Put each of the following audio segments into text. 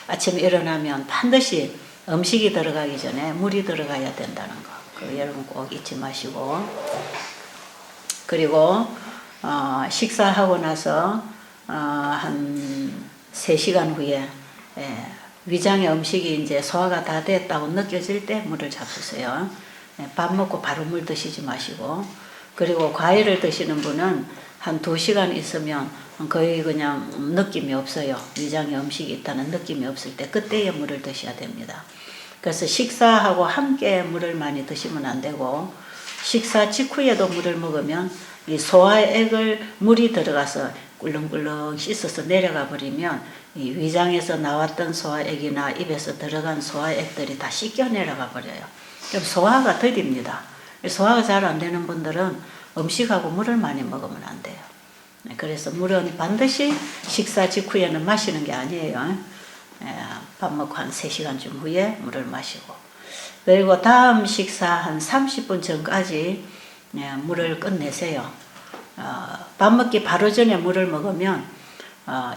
아침에 일어나면 반드시 음식이 들어가기 전에 물이 들어가야 된다는 거. 그 여러분 꼭 잊지 마시고. 그리고 식사하고 나서 한 3시간 후에 위장의 음식이 이제 소화가 다 됐다고 느껴질 때 물을 잡수세요. 밥 먹고 바로 물 드시지 마시고. 그리고 과일을 드시는 분은 한 2시간 있으면 거의 그냥 느낌이 없어요. 위장에 음식이 있다는 느낌이 없을 때 그때에 물을 드셔야 됩니다. 그래서 식사하고 함께 물을 많이 드시면 안 되고, 식사 직후에도 물을 먹으면 이 소화액을 물이 들어가서 꿀렁꿀렁 씻어서 내려가 버리면 이 위장에서 나왔던 소화액이나 입에서 들어간 소화액들이 다 씻겨 내려가 버려요. 그럼 소화가 더딥니다. 소화가 잘 안 되는 분들은 음식하고 물을 많이 먹으면 안 돼요. 그래서 물은 반드시 식사 직후에는 마시는 게 아니에요. 밥 먹고 한 3시간쯤 후에 물을 마시고, 그리고 다음 식사 한 30분 전까지 물을 끝내세요. 밥 먹기 바로 전에 물을 먹으면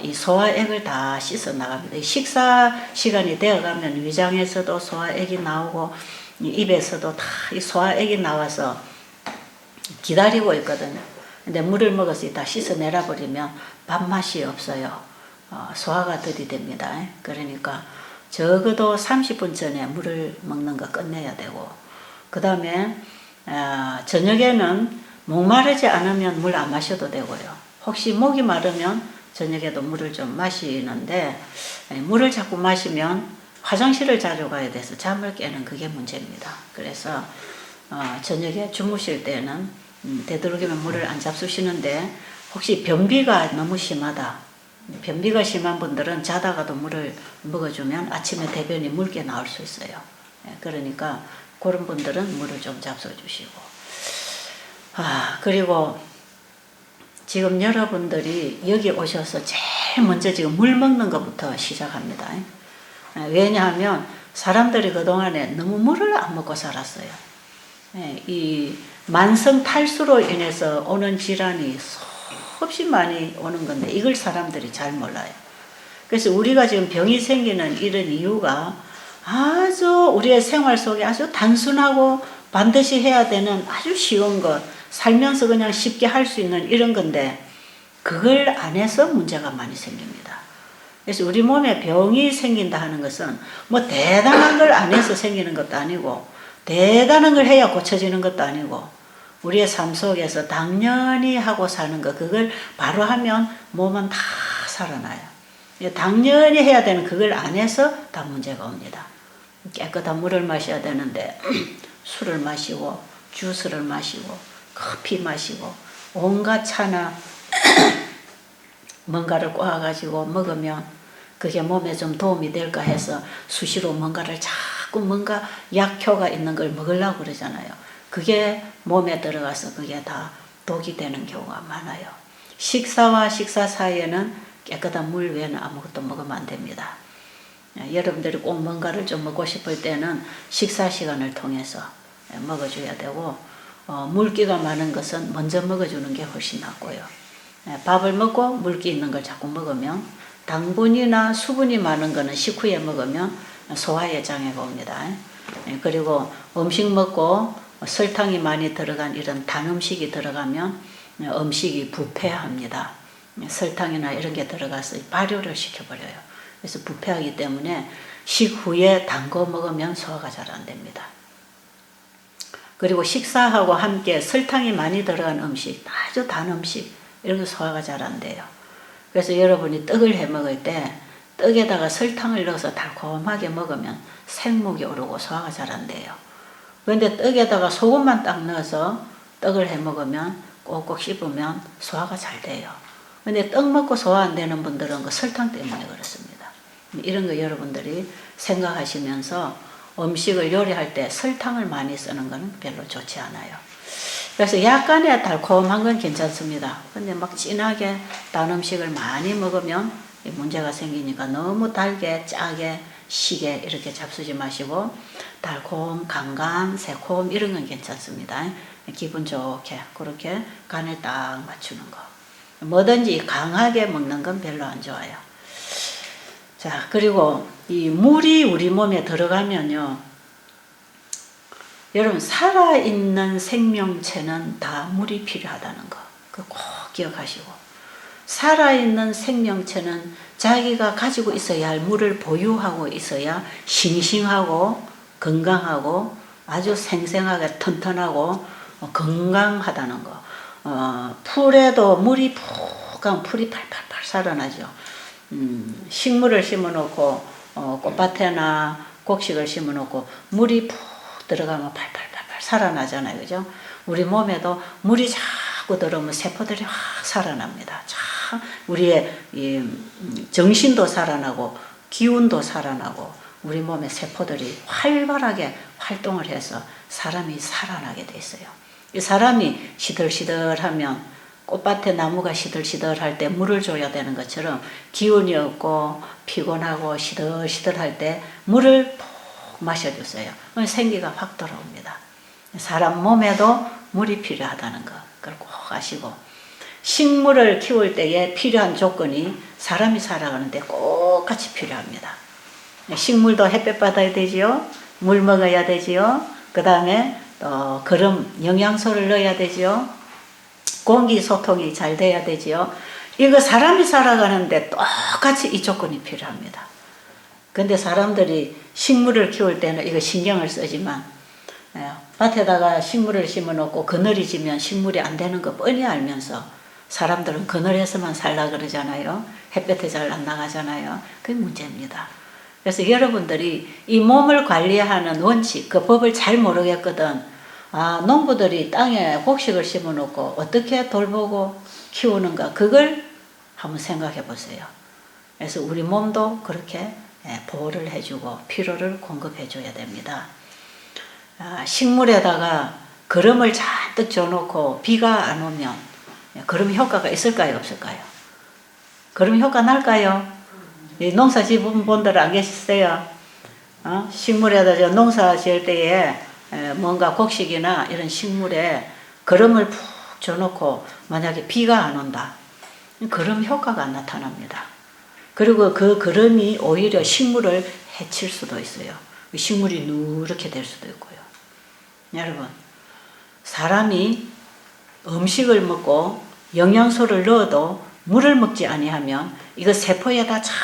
이 소화액을 다 씻어 나갑니다. 식사 시간이 되어가면 위장에서도 소화액이 나오고 입에서도 다 이 소화액이 나와서 기다리고 있거든요. 근데 물을 먹어서 다 씻어내라 버리면 밥맛이 없어요. 소화가 더디됩니다. 그러니까 적어도 30분 전에 물을 먹는 거 끝내야 되고, 그 다음에 저녁에는 목마르지 않으면 물 안 마셔도 되고요. 혹시 목이 마르면 저녁에도 물을 좀 마시는데, 물을 자꾸 마시면 화장실을 자주 가야 돼서 잠을 깨는 그게 문제입니다. 그래서 저녁에 주무실 때는 되도록이면 물을 안 잡수시는데, 혹시 변비가 너무 심하다, 변비가 심한 분들은 자다가도 물을 먹어주면 아침에 대변이 묽게 나올 수 있어요. 그러니까 그런 분들은 물을 좀 잡숴주시고. 그리고 지금 여러분들이 여기 오셔서 제일 먼저 지금 물 먹는 것부터 시작합니다. 왜냐하면 사람들이 그동안에 너무 물을 안 먹고 살았어요. 이 만성 탈수로 인해서 오는 질환이 수없이 많이 오는 건데 이걸 사람들이 잘 몰라요. 그래서 우리가 지금 병이 생기는 이런 이유가 아주 우리의 생활 속에 아주 단순하고 반드시 해야 되는 아주 쉬운 것, 살면서 그냥 쉽게 할 수 있는 이런 건데 그걸 안 해서 문제가 많이 생깁니다. 그래서 우리 몸에 병이 생긴다 하는 것은 뭐 대단한 걸 안 해서 생기는 것도 아니고 대단한 걸 해야 고쳐지는 것도 아니고, 우리의 삶 속에서 당연히 하고 사는 거, 그걸 바로 하면 몸은 다 살아나요. 당연히 해야 되는 그걸 안 해서 다 문제가 옵니다. 깨끗한 물을 마셔야 되는데 술을 마시고 주스를 마시고 커피 마시고 온갖 차나 뭔가를 꼬아가지고 먹으면 그게 몸에 좀 도움이 될까 해서 수시로 뭔가를 자꾸 뭔가 약효가 있는 걸 먹으려고 그러잖아요. 그게 몸에 들어가서 그게 다 독이 되는 경우가 많아요. 식사와 식사 사이에는 깨끗한 물 외에는 아무것도 먹으면 안 됩니다. 여러분들이 꼭 뭔가를 좀 먹고 싶을 때는 식사 시간을 통해서 먹어줘야 되고, 물기가 많은 것은 먼저 먹어주는 게 훨씬 낫고요. 밥을 먹고 물기 있는 걸 자꾸 먹으면, 당분이나 수분이 많은 거는 식후에 먹으면 소화에 장애가 옵니다. 그리고 음식 먹고 설탕이 많이 들어간 이런 단 음식이 들어가면 음식이 부패합니다. 설탕이나 이런 게 들어가서 발효를 시켜버려요. 그래서 부패하기 때문에 식후에 단 거 먹으면 소화가 잘 안 됩니다. 그리고 식사하고 함께 설탕이 많이 들어간 음식, 아주 단 음식, 이런 거 소화가 잘 안 돼요. 그래서 여러분이 떡을 해 먹을 때 떡에다가 설탕을 넣어서 달콤하게 먹으면 생목이 오르고 소화가 잘 안 돼요. 그런데 떡에다가 소금만 딱 넣어서 떡을 해 먹으면 꼭꼭 씹으면 소화가 잘 돼요. 그런데 떡 먹고 소화 안 되는 분들은 그 설탕 때문에 그렇습니다. 이런 거 여러분들이 생각하시면서 음식을 요리할 때 설탕을 많이 쓰는 건 별로 좋지 않아요. 그래서 약간의 달콤한 건 괜찮습니다. 근데 막 진하게 단 음식을 많이 먹으면 문제가 생기니까 너무 달게, 짜게, 시게 이렇게 잡수지 마시고 달콤, 강간, 새콤 이런 건 괜찮습니다. 기분 좋게 그렇게 간을 딱 맞추는 거. 뭐든지 강하게 먹는 건 별로 안 좋아요. 자, 그리고 이 물이 우리 몸에 들어가면요. 여러분, 살아있는 생명체는 다 물이 필요하다는 거. 그거 꼭 기억하시고. 살아있는 생명체는 자기가 가지고 있어야 할 물을 보유하고 있어야 싱싱하고 건강하고 아주 생생하게 튼튼하고 건강하다는 거. 풀에도 물이 푹 가면 풀이 팔팔팔 살아나죠. 식물을 심어놓고 꽃밭에나 곡식을 심어놓고 물이 푹 들어가면 팔팔팔팔 살아나잖아요. 그죠? 우리 몸에도 물이 자꾸 들어오면 세포들이 확 살아납니다. 참 우리의 정신도 살아나고 기운도 살아나고 우리 몸의 세포들이 활발하게 활동을 해서 사람이 살아나게 돼 있어요. 이 사람이 시들시들하면 꽃밭에 나무가 시들시들할 때 물을 줘야 되는 것처럼 기운이 없고 피곤하고 시들시들할 때 물을 푹 마셔주세요. 그럼 생기가 확 돌아옵니다. 사람 몸에도 물이 필요하다는 거 그걸 꼭 아시고 식물을 키울 때에 필요한 조건이 사람이 살아가는데 꼭 같이 필요합니다. 식물도 햇볕 받아야 되지요. 물 먹어야 되지요. 그 다음에 거름 영양소를 넣어야 되지요. 공기 소통이 잘 돼야 되지요. 이거 사람이 살아가는데 똑같이 이 조건이 필요합니다. 근데 사람들이 식물을 키울 때는 이거 신경을 쓰지만 밭에다가 식물을 심어놓고 그늘이 지면 식물이 안 되는 거 뻔히 알면서 사람들은 그늘에서만 살라 그러잖아요. 햇볕에 잘 안 나가잖아요. 그게 문제입니다. 그래서 여러분들이 이 몸을 관리하는 원칙, 그 법을 잘 모르겠거든. 농부들이 땅에 곡식을 심어놓고 어떻게 돌보고 키우는가 그걸 한번 생각해 보세요. 그래서 우리 몸도 그렇게 보호를 해주고 필요를 공급해 줘야 됩니다. 식물에다가 거름을 잔뜩 줘놓고 비가 안 오면 거름 효과가 있을까요 없을까요? 거름 효과 날까요? 농사 지은 분들 안 계시세요? 식물에다 농사 지을 때에 뭔가 곡식이나 이런 식물에 거름을 푹 줘놓고 만약에 비가 안 온다. 거름 효과가 안 나타납니다. 그리고 그 거름이 오히려 식물을 해칠 수도 있어요. 식물이 누렇게 될 수도 있고요. 여러분, 사람이 음식을 먹고 영양소를 넣어도 물을 먹지 아니하면 이거 세포에다 잘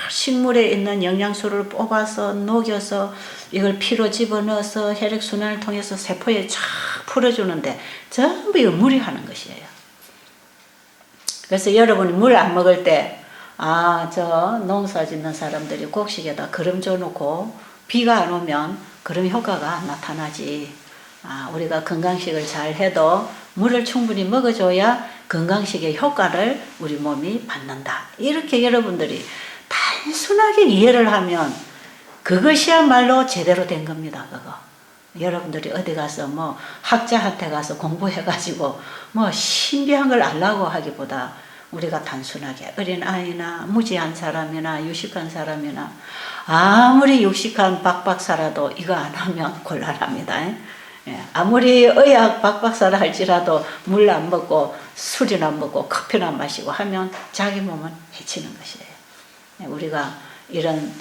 식물에 있는 영양소를 뽑아서 녹여서 이걸 피로 집어넣어서 혈액순환을 통해서 세포에 쫙 풀어주는데 전부 이거 물이 하는 것이에요. 그래서 여러분이 물 안 먹을 때 저 농사 짓는 사람들이 곡식에다 거름 줘놓고 비가 안 오면 그런 효과가 나타나지. 우리가 건강식을 잘 해도 물을 충분히 먹어줘야 건강식의 효과를 우리 몸이 받는다. 이렇게 여러분들이 단순하게 이해를 하면 그것이야말로 제대로 된 겁니다. 그거. 여러분들이 어디 가서 뭐 학자한테 가서 공부해가지고 뭐 신비한 걸 알라고 하기보다 우리가 단순하게 어린아이나 무지한 사람이나 유식한 사람이나 아무리 유식한 박박사라도 이거 안 하면 곤란합니다. 아무리 의학 박박사라 할지라도 물 안 먹고 술이나 먹고 커피나 마시고 하면 자기 몸은 해치는 것이에요. 우리가 이런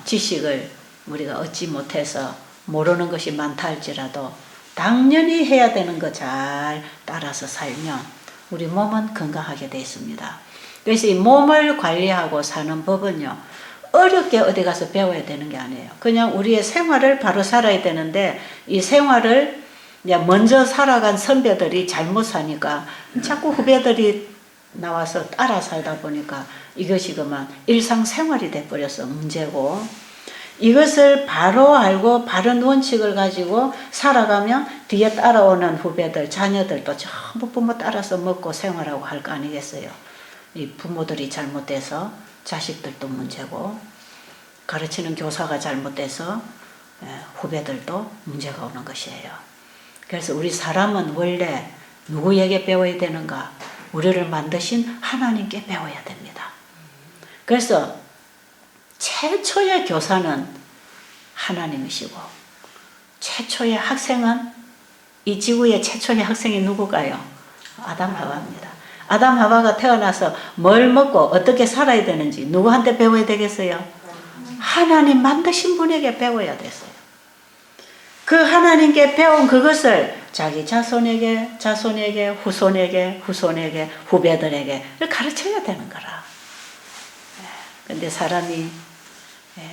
지식을 우리가 얻지 못해서 모르는 것이 많다 할지라도 당연히 해야 되는 거 잘 따라서 살면 우리 몸은 건강하게 되어 있습니다. 그래서 이 몸을 관리하고 사는 법은요, 어렵게 어디 가서 배워야 되는 게 아니에요. 그냥 우리의 생활을 바로 살아야 되는데 이 생활을 먼저 살아간 선배들이 잘못 사니까 자꾸 후배들이 나와서 따라 살다 보니까 이것이 그만 일상생활이 돼버려서 문제고, 이것을 바로 알고 바른 원칙을 가지고 살아가면 뒤에 따라오는 후배들, 자녀들도 전부 부모 따라서 먹고 생활하고 할 거 아니겠어요. 이 부모들이 잘못돼서 자식들도 문제고, 가르치는 교사가 잘못돼서 후배들도 문제가 오는 것이에요. 그래서 우리 사람은 원래 누구에게 배워야 되는가? 우리를 만드신 하나님께 배워야 됩니다. 그래서 최초의 교사는 하나님이시고 최초의 학생은 이 지구의 최초의 학생이 누구가요? 아담 하와입니다. 아담 하와가 태어나서 뭘 먹고 어떻게 살아야 되는지 누구한테 배워야 되겠어요? 하나님 만드신 분에게 배워야 됐어요. 그 하나님께 배운 그것을 자기 자손에게, 후손에게, 후배들에게 가르쳐야 되는 거라. 근데 사람이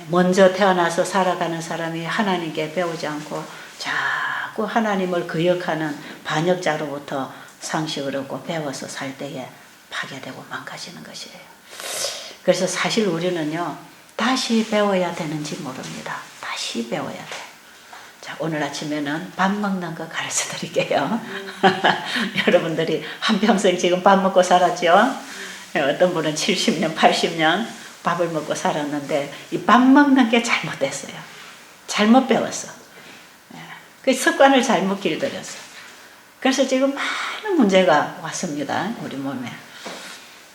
먼저 태어나서 살아가는 사람이 하나님께 배우지 않고 자꾸 하나님을 거역하는 반역자로부터 상식을 얻고 배워서 살 때에 파괴되고 망가지는 것이에요. 그래서 사실 우리는요, 다시 배워야 되는지 모릅니다. 다시 배워야 돼. 자, 오늘 아침에는 밥 먹는 거 가르쳐 드릴게요. 여러분들이 한평생 지금 밥 먹고 살았죠? 어떤 분은 70년, 80년 밥을 먹고 살았는데 이 밥 먹는 게 잘못됐어요. 잘못 배웠어. 그 습관을 잘못 길들였어. 그래서 지금 많은 문제가 왔습니다. 우리 몸에.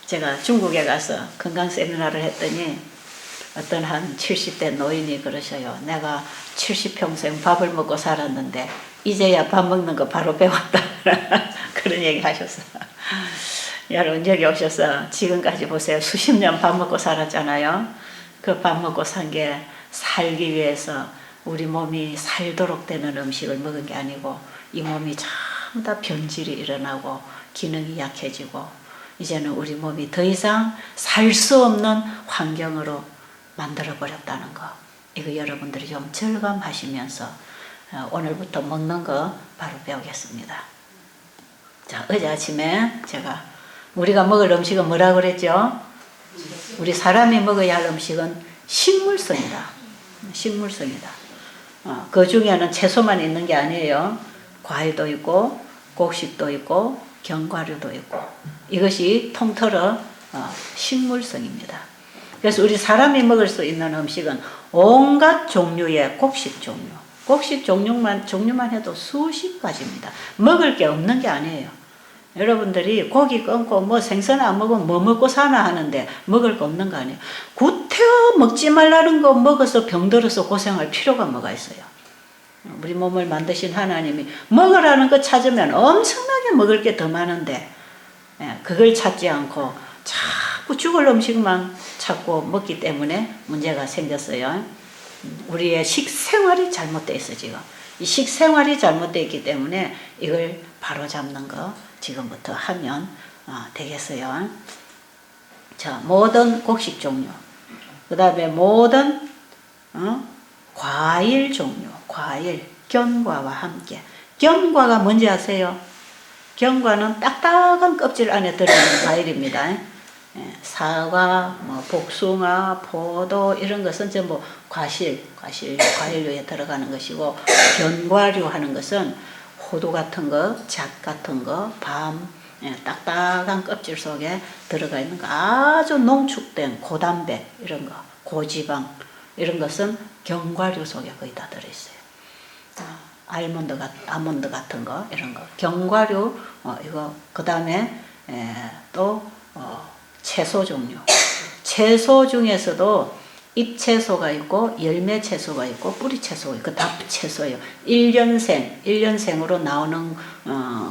제가 중국에 가서 건강 세미나를 했더니 어떤 한 70대 노인이 그러셔요. 내가 70평생 밥을 먹고 살았는데 이제야 밥 먹는 거 바로 배웠다. 그런 얘기 하셨어요. 여러분 여기 오셔서 지금까지 보세요. 수십 년 밥 먹고 살았잖아요. 그 밥 먹고 산 게 살기 위해서 우리 몸이 살도록 되는 음식을 먹은 게 아니고 이 몸이 전부 다 변질이 일어나고 기능이 약해지고 이제는 우리 몸이 더 이상 살 수 없는 환경으로 만들어버렸다는 거. 이거 여러분들이 좀 절감하시면서 오늘부터 먹는 거 바로 배우겠습니다. 자, 어제 아침에 제가 우리가 먹을 음식은 뭐라고 그랬죠? 우리 사람이 먹어야 할 음식은 식물성이다. 식물성이다. 그 중에는 채소만 있는 게 아니에요. 과일도 있고 곡식도 있고 견과류도 있고 이것이 통틀어 식물성입니다. 그래서 우리 사람이 먹을 수 있는 음식은 온갖 종류의 곡식 종류. 곡식 종류만 해도 수십 가지입니다. 먹을 게 없는 게 아니에요. 여러분들이 고기 끊고 뭐 생선 안 먹으면 뭐 먹고 사나 하는데 먹을 거 없는 거 아니에요. 구태여 먹지 말라는 거 먹어서 병들어서 고생할 필요가 뭐가 있어요. 우리 몸을 만드신 하나님이 먹으라는 거 찾으면 엄청나게 먹을 게 더 많은데 그걸 찾지 않고 자꾸 죽을 음식만 찾고 먹기 때문에 문제가 생겼어요. 우리의 식생활이 잘못되어 있어 지금. 이 식생활이 잘못되어 있기 때문에 이걸 바로잡는 거 지금부터 하면 되겠어요. 자, 모든 곡식 종류, 그 다음에 모든 과일 종류, 과일, 견과와 함께. 견과가 뭔지 아세요? 견과는 딱딱한 껍질 안에 들어있는 과일입니다. 사과, 뭐 복숭아, 포도 이런 것은 전부 과일류에 들어가는 것이고 견과류 하는 것은 호두 같은 거, 잣 같은 거, 밤, 딱딱한 껍질 속에 들어가 있는 거 아주 농축된 고단백 이런 거, 고지방 이런 것은 견과류 속에 거의 다 들어있어요. 아몬드 같은 거 이런 거 견과류 이거 그 다음에 또 채소 종류. 채소 중에서도 잎채소가 있고 열매채소가 있고 뿌리채소가 있고 다 채소예요. 1년생으로 나오는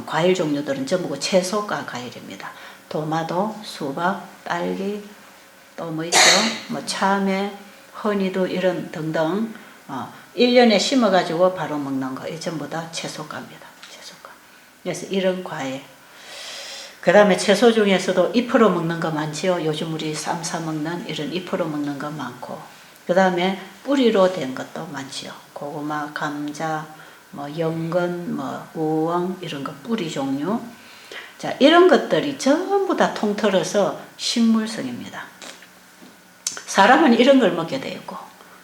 과일 종류들은 전부 채소가 과일입니다. 도마도, 수박, 딸기, 또 뭐 있죠? 뭐 참외, 허니도 이런 등등 1년에 심어가지고 바로 먹는 거 이 전부 다 채소가입니다. 채소가. 그래서 이런 과일. 그 다음에 채소 중에서도 잎으로 먹는 거 많지요. 요즘 우리 쌈 싸 먹는 이런 잎으로 먹는 거 많고 그 다음에 뿌리로 된 것도 많지요. 고구마, 감자, 뭐 연근, 뭐 우엉 이런 거 뿌리 종류. 자, 이런 것들이 전부 다 통틀어서 식물성입니다. 사람은 이런 걸 먹게 되어 있고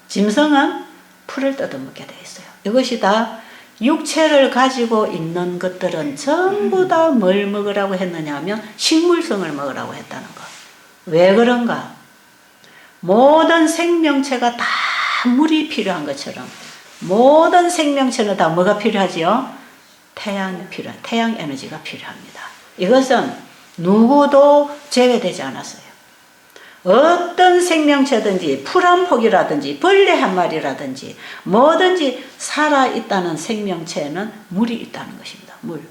짐승은 풀을 뜯어먹게 되어 있어요. 이것이 다 육체를 가지고 있는 것들은 전부 다 뭘 먹으라고 했느냐 하면 식물성을 먹으라고 했다는 거. 왜 그런가? 모든 생명체가 다 물이 필요한 것처럼 모든 생명체는 다 뭐가 필요하지요? 태양 에너지가 필요합니다. 이것은 누구도 제외되지 않았어요. 어떤 생명체든지 풀 한 폭이라든지 벌레 한 마리라든지 뭐든지 살아있다는 생명체에는 물이 있다는 것입니다. 물.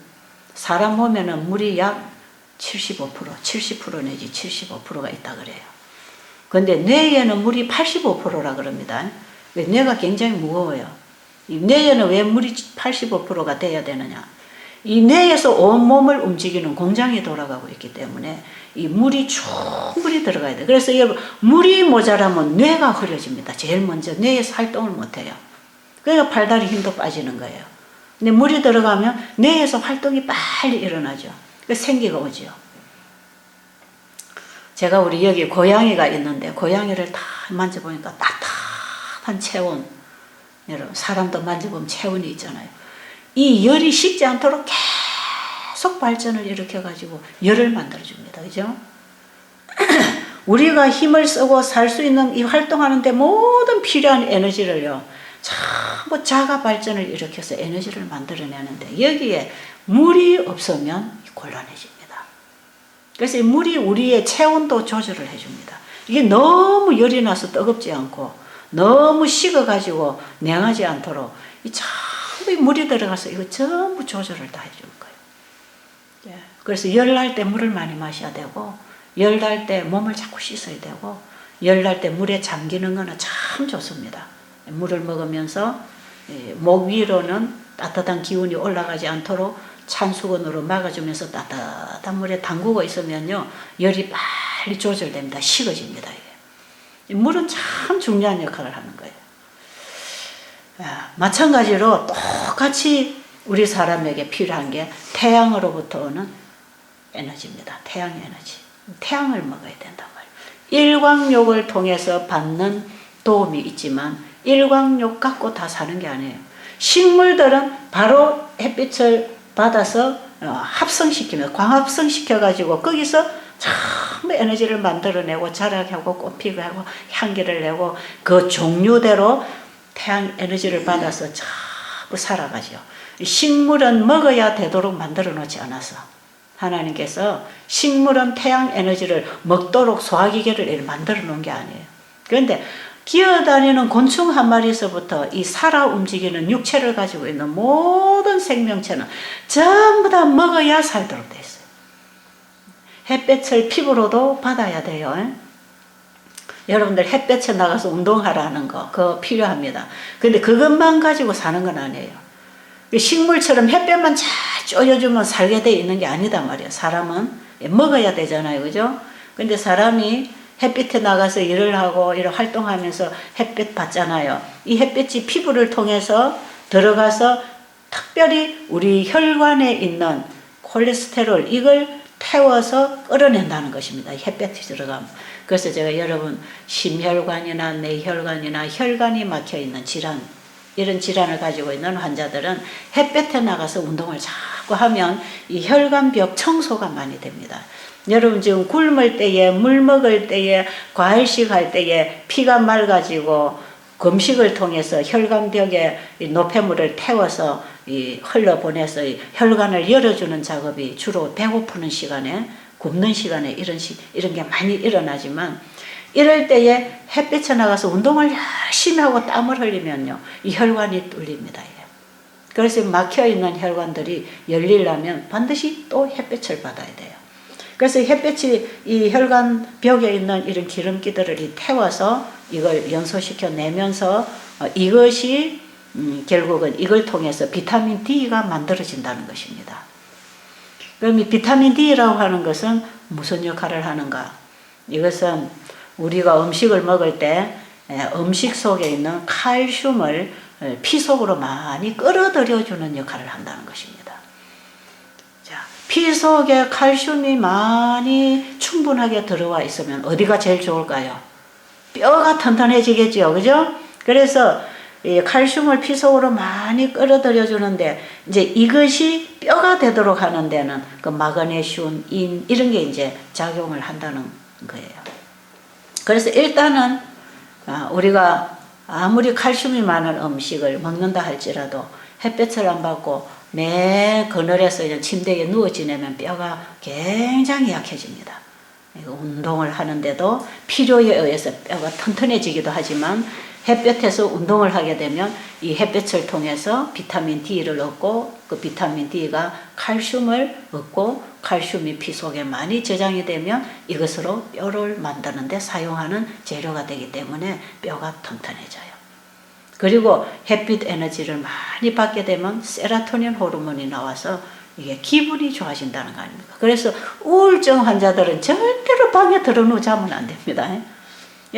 사람 몸에는 물이 약 75%, 70% 내지 75%가 있다 그래요. 근데 뇌에는 물이 85%라 그럽니다. 뇌가 굉장히 무거워요. 이 뇌에는 왜 물이 85%가 돼야 되느냐? 이 뇌에서 온몸을 움직이는 공장이 돌아가고 있기 때문에 이 물이 충분히 들어가야 돼요. 그래서 여러분, 물이 모자라면 뇌가 흐려집니다. 제일 먼저 뇌에서 활동을 못해요. 그러니까 팔다리 힘도 빠지는 거예요. 근데 물이 들어가면 뇌에서 활동이 빨리 일어나죠. 생기가 오죠. 제가 우리 여기 고양이가 있는데 고양이를 다 만져보니까 따뜻한 체온, 여러분 사람도 만져보면 체온이 있잖아요. 이 열이 식지 않도록 계속 발전을 일으켜가지고 열을 만들어줍니다. 그죠? 우리가 힘을 쓰고 살 수 있는 이 활동하는데 모든 필요한 에너지를요, 전부 자가 발전을 일으켜서 에너지를 만들어내는데 여기에 물이 없으면 곤란해집니다. 그래서 이 물이 우리의 체온도 조절을 해줍니다. 이게 너무 열이 나서 뜨겁지 않고 너무 식어가지고 냉하지 않도록 이 전부 물이 들어가서 이거 전부 조절을 다 해주는 거예요. 그래서 열 날 때 물을 많이 마셔야 되고, 열 날 때 몸을 자꾸 씻어야 되고, 열 날 때 물에 잠기는 거는 참 좋습니다. 물을 먹으면서 목 위로는 따뜻한 기운이 올라가지 않도록 찬 수건으로 막아주면서 따뜻한 물에 담그고 있으면요, 열이 빨리 조절됩니다. 식어집니다. 이게. 물은 참 중요한 역할을 하는 거예요. 마찬가지로 똑같이 우리 사람에게 필요한 게 태양으로부터 오는 에너지입니다. 태양 에너지. 태양을 먹어야 된단 말이에요. 일광욕을 통해서 받는 도움이 있지만 일광욕 갖고 다 사는 게 아니에요. 식물들은 바로 햇빛을 받아서 합성시키면 광합성시켜가지고 거기서 전부 에너지를 만들어내고 자라게 하고 꽃피게 하고 향기를 내고 그 종류대로 태양 에너지를 받아서 전부 살아가죠. 식물은 먹어야 되도록 만들어 놓지 않아서 하나님께서 식물은 태양 에너지를 먹도록 소화기계를 만들어 놓은 게 아니에요. 그런데 기어다니는 곤충 한 마리에서부터 이 살아 움직이는 육체를 가지고 있는 모든 생명체는 전부 다 먹어야 살도록 돼 있어요. 햇볕을 피부로도 받아야 돼요. 여러분들 햇볕에 나가서 운동하라는 거 그거 필요합니다. 근데 그것만 가지고 사는 건 아니에요. 식물처럼 햇볕만 잘 쪼여주면 살게 돼 있는 게 아니다 말이에요. 사람은 먹어야 되잖아요. 그죠? 근데 사람이 햇빛에 나가서 일을 하고 이런 활동하면서 햇빛 받잖아요. 이 햇빛이 피부를 통해서 들어가서 특별히 우리 혈관에 있는 콜레스테롤 이걸 태워서 끌어낸다는 것입니다. 햇볕이 들어가면. 그래서 제가 여러분 심혈관이나 뇌혈관이나 혈관이 막혀있는 질환 이런 질환을 가지고 있는 환자들은 햇볕에 나가서 운동을 자꾸 하면 이 혈관벽 청소가 많이 됩니다. 여러분 지금 굶을 때에 물 먹을 때에 과일식 할 때에 피가 맑아지고 금식을 통해서 혈관벽에 노폐물을 태워서 흘러보내서 혈관을 열어주는 작업이 주로 배고프는 시간에 굶는 시간에 이런 게 많이 일어나지만 이럴 때에 햇빛에 나가서 운동을 열심히 하고 땀을 흘리면요 이 혈관이 뚫립니다. 그래서 막혀있는 혈관들이 열리려면 반드시 또 햇빛을 받아야 돼요. 그래서 햇빛이 이 혈관 벽에 있는 이런 기름기들을 태워서 이걸 연소시켜 내면서 이것이 결국은 이걸 통해서 비타민 D가 만들어진다는 것입니다. 그럼 이 비타민 D라고 하는 것은 무슨 역할을 하는가? 이것은 우리가 음식을 먹을 때 음식 속에 있는 칼슘을 피 속으로 많이 끌어들여주는 역할을 한다는 것입니다. 피 속에 칼슘이 많이 충분하게 들어와 있으면 어디가 제일 좋을까요? 뼈가 튼튼해지겠죠. 그죠? 그래서 이 칼슘을 피 속으로 많이 끌어들여 주는데 이제 이것이 뼈가 되도록 하는 데는 그 마그네슘, 인 이런 게 이제 작용을 한다는 거예요. 그래서 일단은 우리가 아무리 칼슘이 많은 음식을 먹는다 할지라도 햇볕을 안 받고 매 그늘에서 그냥 침대에 누워 지내면 뼈가 굉장히 약해집니다. 운동을 하는데도 필요에 의해서 뼈가 튼튼해지기도 하지만 햇볕에서 운동을 하게 되면 이 햇볕을 통해서 비타민 D를 얻고 그 비타민 D가 칼슘을 얻고 칼슘이 피 속에 많이 저장이 되면 이것으로 뼈를 만드는 데 사용하는 재료가 되기 때문에 뼈가 튼튼해져요. 그리고 햇빛 에너지를 많이 받게 되면 세로토닌 호르몬이 나와서 이게 기분이 좋아진다는 거 아닙니까? 그래서 우울증 환자들은 절대로 방에 들어놓고 자면 안 됩니다.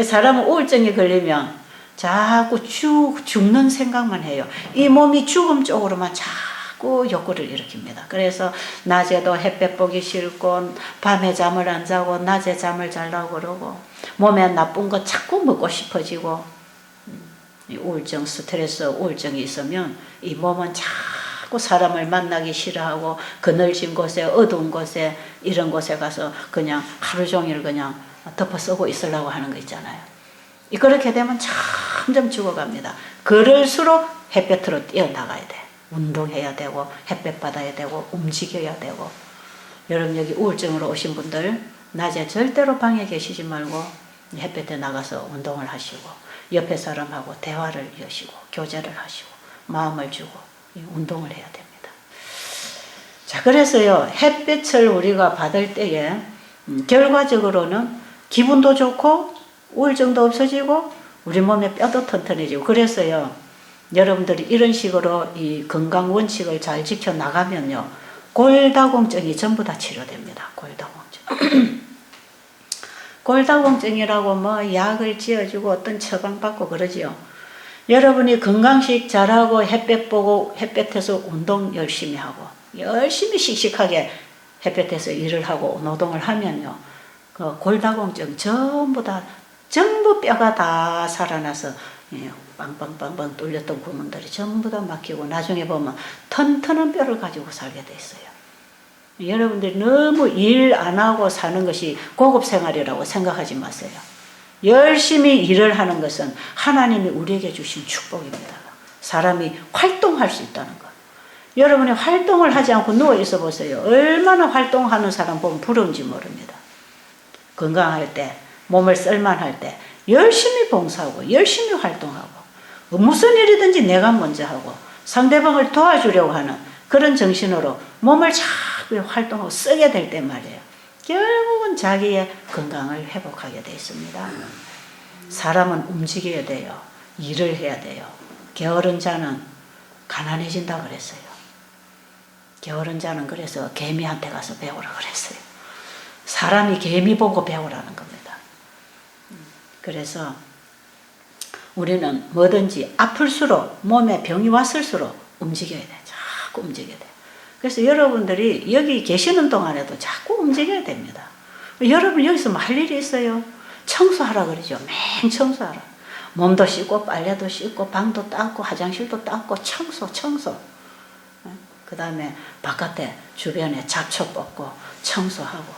사람은 우울증이 걸리면 자꾸 죽는 생각만 해요. 이 몸이 죽음 쪽으로만 자꾸 욕구를 일으킵니다. 그래서 낮에도 햇볕 보기 싫고 밤에 잠을 안 자고 낮에 잠을 자려고 그러고 몸에 나쁜 거 자꾸 먹고 싶어지고 우울증, 스트레스, 우울증이 있으면 이 몸은 자꾸 사람을 만나기 싫어하고 그늘진 곳에 어두운 곳에 이런 곳에 가서 그냥 하루 종일 그냥 덮어 쓰고 있으려고 하는 거 있잖아요. 그렇게 되면 점점 죽어갑니다. 그럴수록 햇볕으로 뛰어나가야 돼. 운동해야 되고 햇볕 받아야 되고 움직여야 되고. 여러분 여기 우울증으로 오신 분들 낮에 절대로 방에 계시지 말고 햇볕에 나가서 운동을 하시고 옆에 사람하고 대화를 여시고 교제를 하시고 마음을 주고 운동을 해야 됩니다. 자, 그래서요 햇빛을 우리가 받을 때에 결과적으로는 기분도 좋고 우울증도 없어지고 우리 몸의 뼈도 튼튼해지고 그래서요 여러분들이 이런 식으로 이 건강 원칙을 잘 지켜 나가면요 골다공증이 전부 다 치료됩니다. 골다공증. 골다공증이라고 뭐 약을 지어주고 어떤 처방받고 그러지요. 여러분이 건강식 잘하고 햇볕 보고 햇볕에서 운동 열심히 하고 열심히 씩씩하게 햇볕에서 일을 하고 노동을 하면요 그 골다공증 전부 뼈가 다 살아나서 빵빵빵빵 뚫렸던 구멍들이 전부 다 막히고 나중에 보면 튼튼한 뼈를 가지고 살게 돼 있어요. 여러분들이 너무 일 안 하고 사는 것이 고급 생활이라고 생각하지 마세요. 열심히 일을 하는 것은 하나님이 우리에게 주신 축복입니다. 사람이 활동할 수 있다는 것. 여러분이 활동을 하지 않고 누워 있어 보세요. 얼마나 활동하는 사람 보면 부러운지 모릅니다. 건강할 때 몸을 쓸만할 때 열심히 봉사하고 열심히 활동하고 무슨 일이든지 내가 먼저 하고 상대방을 도와주려고 하는 그런 정신으로 몸을 자꾸 활동하고 쓰게 될 때 말이에요. 결국은 자기의 건강을 회복하게 되어 있습니다. 사람은 움직여야 돼요. 일을 해야 돼요. 게으른 자는 가난해진다 그랬어요. 게으른 자는 그래서 개미한테 가서 배우라 그랬어요. 사람이 개미 보고 배우라는 겁니다. 그래서 우리는 뭐든지 아플수록 몸에 병이 왔을수록 움직여야 돼. 자꾸 움직여야 돼. 그래서 여러분들이 여기 계시는 동안에도 자꾸 움직여야 됩니다. 여러분 여기서 뭐 할 일이 있어요? 청소하라 그러죠. 맹 청소하라. 몸도 씻고 빨래도 씻고 방도 닦고 화장실도 닦고 청소. 그 다음에 바깥에 주변에 잡초 뽑고 청소하고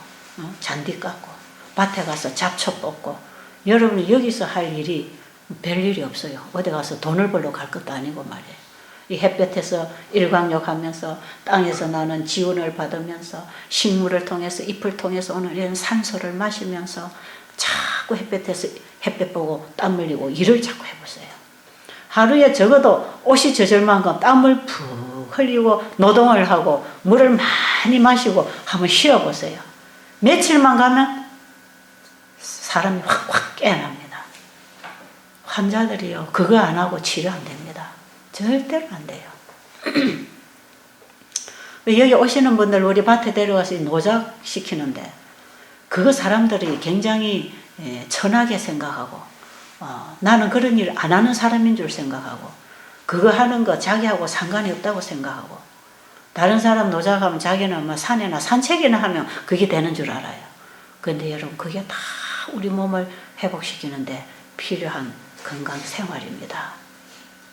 잔디 깎고 밭에 가서 잡초 뽑고 여러분이 여기서 할 일이 별일이 없어요. 어디 가서 돈을 벌러 갈 것도 아니고 말이에요. 이 햇볕에서 일광욕하면서 땅에서 나는 지운을 받으면서 식물을 통해서 잎을 통해서 오는 이런 산소를 마시면서 자꾸 햇볕에서 햇볕 보고 땀 흘리고 일을 자꾸 해보세요. 하루에 적어도 옷이 젖을 만큼 땀을 푹 흘리고 노동을 하고 물을 많이 마시고 한번 쉬어보세요. 며칠만 가면 사람이 확 깨어납니다. 환자들이요 그거 안 하고 치료 안 됩니다. 절대로 안 돼요. 여기 오시는 분들 우리 밭에 데려가서 노작 시키는데 그거 사람들이 굉장히 천하게 생각하고 나는 그런 일 안 하는 사람인 줄 생각하고 그거 하는 거 자기하고 상관이 없다고 생각하고 다른 사람 노작하면 자기는 뭐 산이나 산책이나 하면 그게 되는 줄 알아요. 그런데 여러분 그게 다 우리 몸을 회복시키는데 필요한 건강 생활입니다.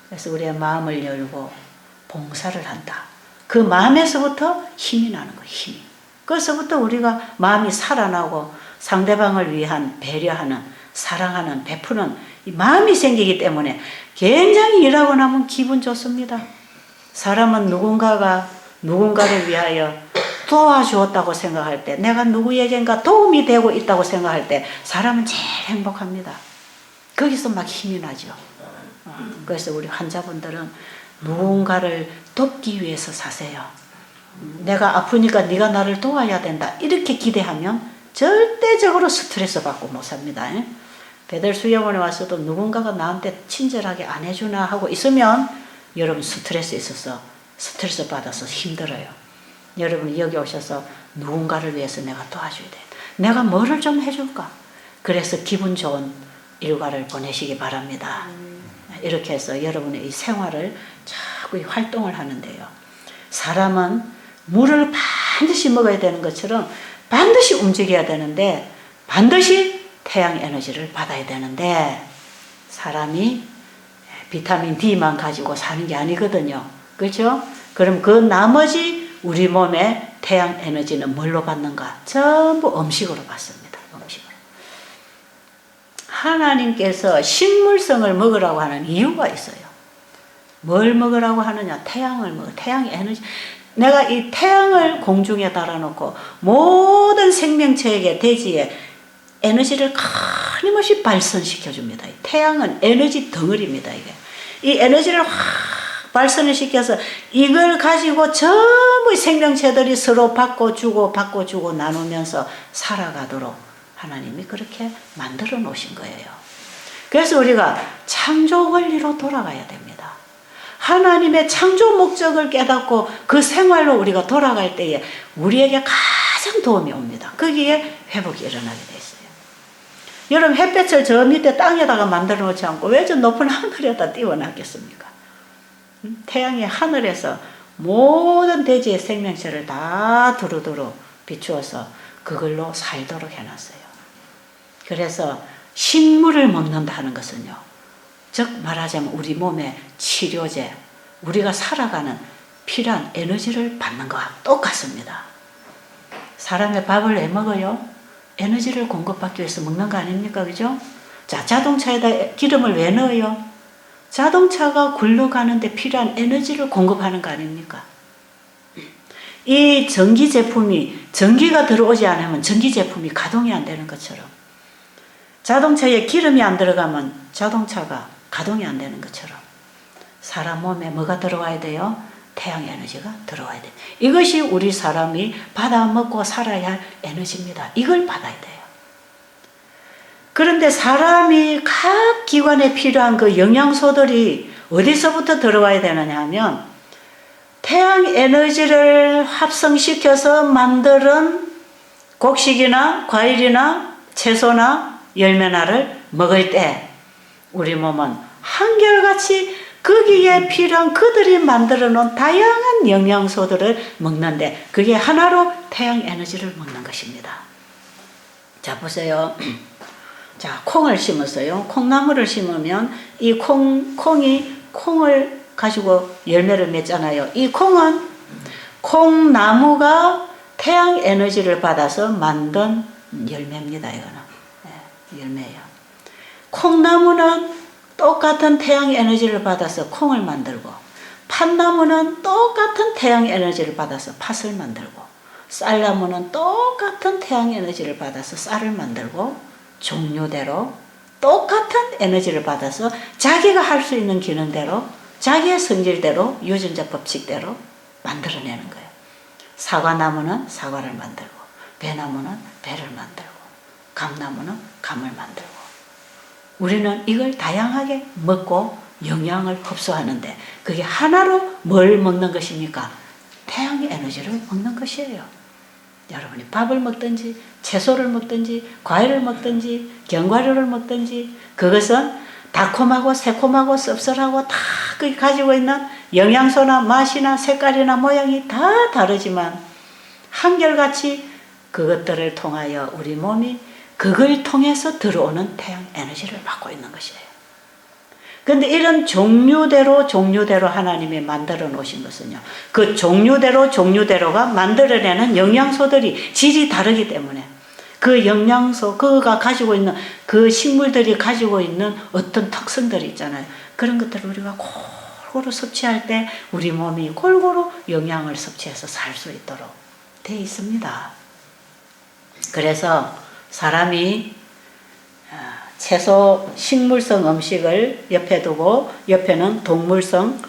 그래서 우리의 마음을 열고 봉사를 한다. 그 마음에서부터 힘이 나는 거예요. 힘이. 그래서부터 우리가 마음이 살아나고 상대방을 위한 배려하는 사랑하는 베푸는 이 마음이 생기기 때문에 굉장히 일하고 나면 기분 좋습니다. 사람은 누군가를 위하여 도와주었다고 생각할 때 내가 누구에겐가 도움이 되고 있다고 생각할 때 사람은 제일 행복합니다. 거기서 막 힘이 나죠. 그래서 우리 환자분들은 누군가를 돕기 위해서 사세요. 내가 아프니까 네가 나를 도와야 된다. 이렇게 기대하면 절대적으로 스트레스 받고 못 삽니다. 배들수양원에 와서도 누군가가 나한테 친절하게 안 해주나 하고 있으면 여러분 스트레스 있어서 스트레스 받아서 힘들어요. 여러분이 여기 오셔서 누군가를 위해서 내가 도와줘야 돼. 내가 뭐를 좀 해줄까? 그래서 기분 좋은 일과를 보내시기 바랍니다. 이렇게 해서 여러분의 이 생활을 자꾸 활동을 하는데요. 사람은 물을 반드시 먹어야 되는 것처럼 반드시 움직여야 되는데 반드시 태양 에너지를 받아야 되는데 사람이 비타민 D만 가지고 사는 게 아니거든요. 그렇죠? 그럼 그 나머지 우리 몸에 태양 에너지는 뭘로 받는가? 전부 음식으로 받습니다. 음식으로. 하나님께서 식물성을 먹으라고 하는 이유가 있어요. 뭘 먹으라고 하느냐? 태양을 먹어. 태양 에너지. 내가 이 태양을 공중에 달아놓고 모든 생명체에게 대지에 에너지를 끊임없이 발산시켜줍니다. 태양은 에너지 덩어리입니다. 이게. 이 에너지를 확 발산을 시켜서 이걸 가지고 전부 생명체들이 서로 받고 주고 나누면서 살아가도록 하나님이 그렇게 만들어 놓으신 거예요. 그래서 우리가 창조 원리로 돌아가야 됩니다. 하나님의 창조 목적을 깨닫고 그 생활로 우리가 돌아갈 때에 우리에게 가장 도움이 옵니다. 거기에 회복이 일어나게 돼 있어요. 여러분 햇볕을 저 밑에 땅에다가 만들어 놓지 않고 왜 저 높은 하늘에다 띄워놨겠습니까? 태양이 하늘에서 모든 대지의 생명체를 다 두루두루 비추어서 그걸로 살도록 해놨어요. 그래서 식물을 먹는다는 것은요. 즉 말하자면 우리 몸의 치료제, 우리가 살아가는 필요한 에너지를 받는 것과 똑같습니다. 사람의 밥을 왜 먹어요? 에너지를 공급받기 위해서 먹는 거 아닙니까? 그죠? 자, 자동차에다 기름을 왜 넣어요? 자동차가 굴러가는데 필요한 에너지를 공급하는 거 아닙니까? 이 전기 제품이 전기가 들어오지 않으면 전기 제품이 가동이 안 되는 것처럼 자동차에 기름이 안 들어가면 자동차가 가동이 안 되는 것처럼 사람 몸에 뭐가 들어와야 돼요? 태양 에너지가 들어와야 돼요. 이것이 우리 사람이 받아 먹고 살아야 할 에너지입니다. 이걸 받아야 돼요. 그런데 사람이 각 기관에 필요한 그 영양소들이 어디서부터 들어와야 되느냐 하면 태양 에너지를 합성시켜서 만드는 곡식이나 과일이나 채소나 열매나를 먹을 때 우리 몸은 한결같이 거기에 필요한 그들이 만들어 놓은 다양한 영양소들을 먹는데 그게 하나로 태양 에너지를 먹는 것입니다. 자 보세요. 자, 콩을 심었어요. 콩나무를 심으면 이 콩이 콩을 가지고 열매를 맺잖아요. 이 콩은 콩나무가 태양 에너지를 받아서 만든 열매입니다. 이거는 열매예요. 콩나무는 똑같은 태양 에너지를 받아서 콩을 만들고 팥나무는 똑같은 태양 에너지를 받아서 팥을 만들고 쌀나무는 똑같은 태양 에너지를 받아서 쌀을 만들고 종류대로 똑같은 에너지를 받아서 자기가 할 수 있는 기능대로 자기의 성질대로 유전자 법칙대로 만들어내는 거예요. 사과나무는 사과를 만들고 배나무는 배를 만들고 감나무는 감을 만들고 우리는 이걸 다양하게 먹고 영양을 흡수하는데 그게 하나로 뭘 먹는 것입니까? 태양 에너지를 먹는 것이에요. 여러분이 밥을 먹든지 채소를 먹든지 과일을 먹든지 견과류를 먹든지 그것은 달콤하고 새콤하고 씁쓸하고 다 가지고 있는 영양소나 맛이나 색깔이나 모양이 다 다르지만 한결같이 그것들을 통하여 우리 몸이 그걸 통해서 들어오는 태양 에너지를 받고 있는 것이에요. 그런데 이런 종류대로 하나님이 만들어 놓으신 것은요. 그 종류대로가 만들어내는 영양소들이 질이 다르기 때문에 그 영양소, 그가 가지고 있는 그 식물들이 가지고 있는 어떤 특성들이 있잖아요. 그런 것들을 우리가 골고루 섭취할 때 우리 몸이 골고루 영양을 섭취해서 살 수 있도록 되어 있습니다. 그래서 사람이 채소 식물성 음식을 옆에 두고 옆에는 동물성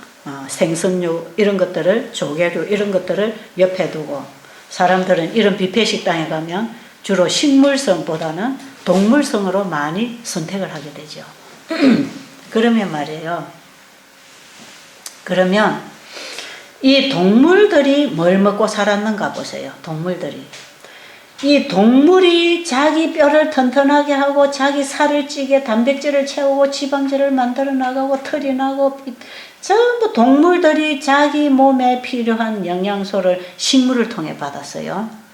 생선류 이런 것들을 조개류 이런 것들을 옆에 두고 사람들은 이런 뷔페 식당에 가면 주로 식물성보다는 동물성으로 많이 선택을 하게 되죠. 그러면 말이에요. 그러면 이 동물들이 뭘 먹고 살았는가 보세요. 동물들이. 이 동물이 자기 뼈를 튼튼하게 하고 자기 살을 찌게 단백질을 채우고 지방질을 만들어 나가고 털이 나고 전부 동물들이 자기 몸에 필요한 영양소를 식물을 통해 받았어요.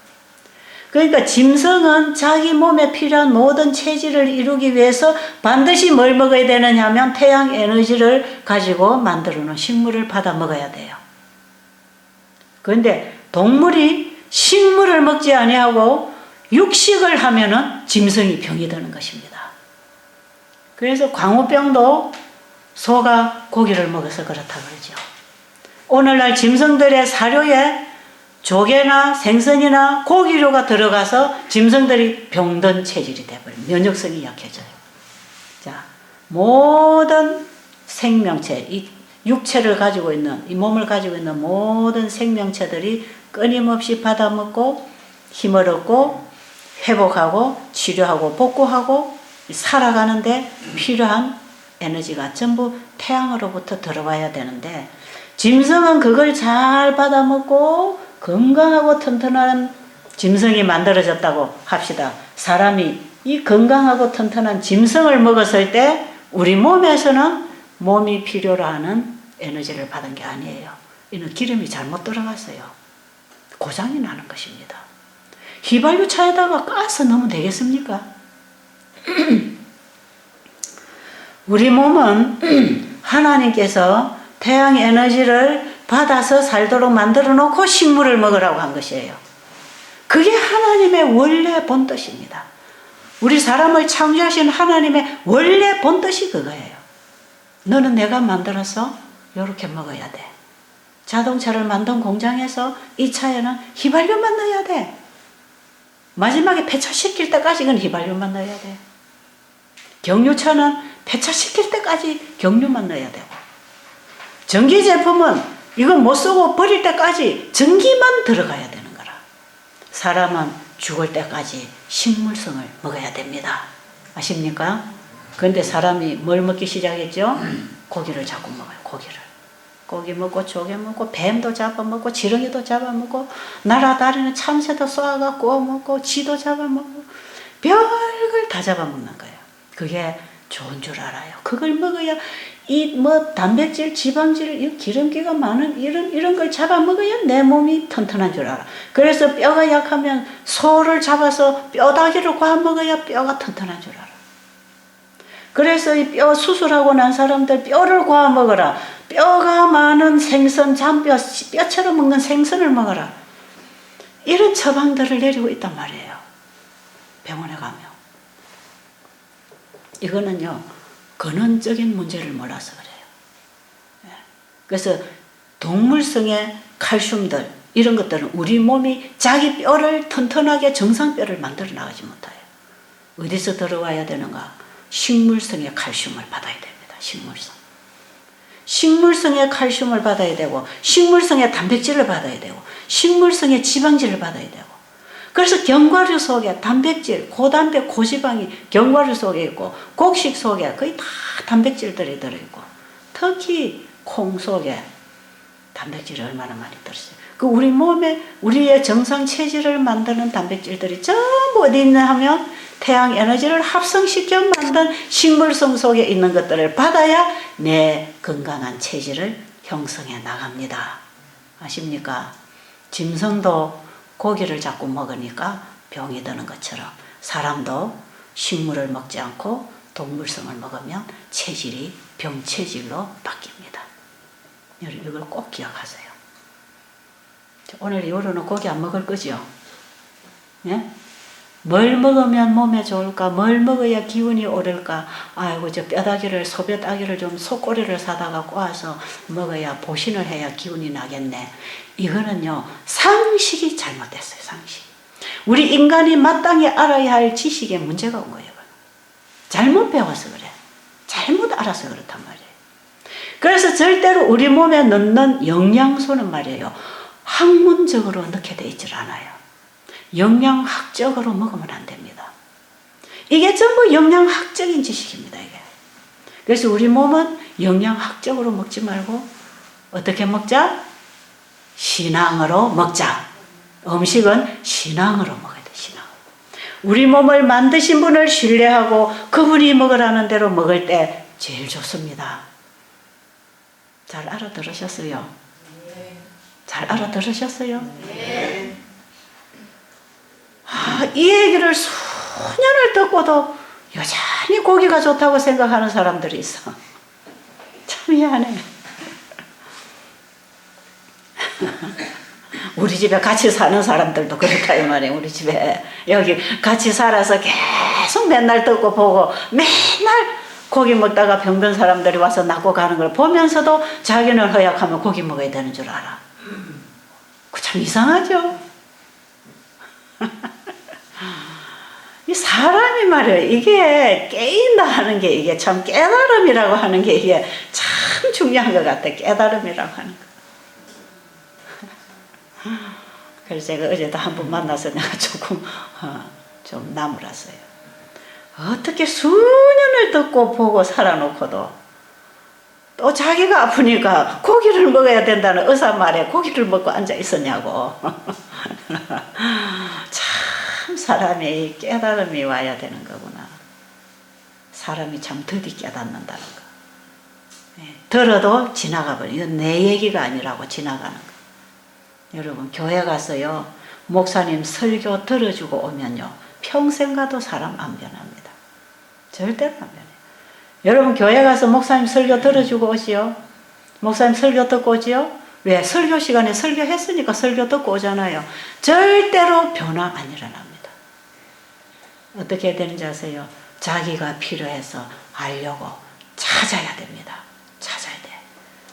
그러니까 짐승은 자기 몸에 필요한 모든 체질을 이루기 위해서 반드시 뭘 먹어야 되느냐 하면 태양 에너지를 가지고 만들어 놓은 식물을 받아 먹어야 돼요. 그런데 동물이 식물을 먹지 아니하고 육식을 하면은 짐승이 병이 드는 것입니다. 그래서 광우병도 소가 고기를 먹어서 그렇다 그러죠. 오늘날 짐승들의 사료에 조개나 생선이나 고기류가 들어가서 짐승들이 병든 체질이 돼버려요. 면역성이 약해져요. 자, 모든 생명체, 이 육체를 가지고 있는, 이 몸을 가지고 있는 모든 생명체들이 끊임없이 받아먹고 힘을 얻고 회복하고 치료하고 복구하고 살아가는데 필요한 에너지가 전부 태양으로부터 들어와야 되는데 짐승은 그걸 잘 받아먹고 건강하고 튼튼한 짐승이 만들어졌다고 합시다. 사람이 이 건강하고 튼튼한 짐승을 먹었을 때 우리 몸에서는 몸이 필요로 하는 에너지를 받은 게 아니에요. 이는 기름이 잘못 들어갔어요. 고장이 나는 것입니다. 휘발유 차에다가 가스 넣으면 되겠습니까? 우리 몸은 하나님께서 태양 에너지를 받아서 살도록 만들어 놓고 식물을 먹으라고 한 것이에요. 그게 하나님의 원래 본뜻입니다. 우리 사람을 창조하신 하나님의 원래 본뜻이 그거예요. 너는 내가 만들어서 이렇게 먹어야 돼. 자동차를 만든 공장에서 이 차에는 휘발유만 넣어야 돼. 마지막에 폐차시킬 때까지 그건 휘발유만 넣어야 돼. 경유차는 폐차시킬 때까지 경유만 넣어야 되고 전기 제품은 이거 못 쓰고 버릴 때까지 전기만 들어가야 되는 거라. 사람은 죽을 때까지 식물성을 먹어야 됩니다. 아십니까? 그런데 사람이 뭘 먹기 시작했죠? 고기를 자꾸 먹어요. 고기 먹고 조개 먹고 뱀도 잡아먹고 지렁이도 잡아먹고 날아다니는 참새도 쏘아가 구워 먹고 쥐도 잡아먹고 별걸 다 잡아먹는 거예요. 그게 좋은 줄 알아요. 그걸 먹어야 이 단백질, 지방질, 이 기름기가 많은 이런 걸 잡아먹어야 내 몸이 튼튼한 줄 알아. 그래서 뼈가 약하면 소를 잡아서 뼈다귀를 구워 먹어야 뼈가 튼튼한 줄 알아. 그래서 이 뼈 수술하고 난 사람들 뼈를 구워 먹어라. 뼈가 많은 생선, 잔뼈, 뼈처럼 먹는 생선을 먹어라. 이런 처방들을 내리고 있단 말이에요. 병원에 가면. 이거는요, 근원적인 문제를 몰라서 그래요. 그래서 동물성의 칼슘들, 이런 것들은 우리 몸이 자기 뼈를 튼튼하게 정상뼈를 만들어 나가지 못해요. 어디서 들어와야 되는가? 식물성의 칼슘을 받아야 됩니다. 식물성의 칼슘을 받아야 되고 식물성의 단백질을 받아야 되고 식물성의 지방질을 받아야 되고 그래서 견과류 속에 단백질, 고단백, 고지방이 견과류 속에 있고 곡식 속에 거의 다 단백질들이 들어있고 특히 콩 속에 단백질이 얼마나 많이 들어있어요. 그 우리 몸에 우리의 정상 체질을 만드는 단백질들이 전부 어디 있냐 하면 태양 에너지를 합성시켜 만든 식물성 속에 있는 것들을 받아야 내 건강한 체질을 형성해 나갑니다. 아십니까? 짐승도 고기를 자꾸 먹으니까 병이 드는 것처럼 사람도 식물을 먹지 않고 동물성을 먹으면 체질이 병체질로 바뀝니다. 이걸 꼭 기억하세요. 오늘 이후로는 고기 안 먹을 거죠? 예? 뭘 먹으면 몸에 좋을까? 뭘 먹어야 기운이 오를까? 아이고, 저 뼈다귀를, 소뼈다귀를 좀 속꼬리를 사다가 꼬아서 먹어야 보신을 해야 기운이 나겠네. 이거는요, 상식이 잘못됐어요, 상식. 우리 인간이 마땅히 알아야 할 지식에 문제가 온 거예요. 잘못 배워서 그래. 잘못 알아서 그렇단 말이에요. 그래서 절대로 우리 몸에 넣는 영양소는 말이에요. 학문적으로 넣게 돼 있질 않아요. 영양학적으로 먹으면 안 됩니다. 이게 전부 영양학적인 지식입니다. 이게. 그래서 우리 몸은 영양학적으로 먹지 말고 어떻게 먹자? 신앙으로 먹자. 음식은 신앙으로 먹어야 돼. 신앙. 우리 몸을 만드신 분을 신뢰하고 그분이 먹으라는 대로 먹을 때 제일 좋습니다. 잘 알아들으셨어요? 잘 알아들으셨어요? 이 얘기를 수년을 듣고도 여전히 고기가 좋다고 생각하는 사람들이 있어. 참 미안해. 우리 집에 같이 사는 사람들도 그렇다 이 말이에요. 우리 집에 여기 같이 살아서 계속 맨날 듣고 보고 맨날 고기 먹다가 병든 사람들이 와서 낫고 가는 걸 보면서도 자기는 허약하면 고기 먹어야 되는 줄 알아. 그 참 이상하죠. 이 사람이 말이에요. 이게 깨인다 하는 게 이게 참 깨달음이라고 하는 게 이게 참 중요한 것 같아. 깨달음이라고 하는 거. 그래서 제가 어제도 한 번 만나서 내가 조금 좀 나무랐어요. 어떻게 수년을 듣고 보고 살아놓고도 또 자기가 아프니까 고기를 먹어야 된다는 의사 말에 고기를 먹고 앉아 있었냐고. 참 사람이 깨달음이 와야 되는 거구나. 사람이 참 더디 깨닫는다는 거. 들어도 지나가 버려. 이건 내 얘기가 아니라고 지나가는 거. 여러분 교회 가서요 목사님 설교 들어주고 오면요 평생 가도 사람 안 변합니다. 절대로 안 변해요. 여러분 교회 가서 목사님 설교 들어주고 오지요. 목사님 설교 듣고 오지요. 왜? 설교 시간에 설교했으니까 설교 듣고 오잖아요. 절대로 변화 안 일어납니다. 어떻게 해야 되는지 아세요? 자기가 필요해서 알려고 찾아야 됩니다. 찾아야 돼.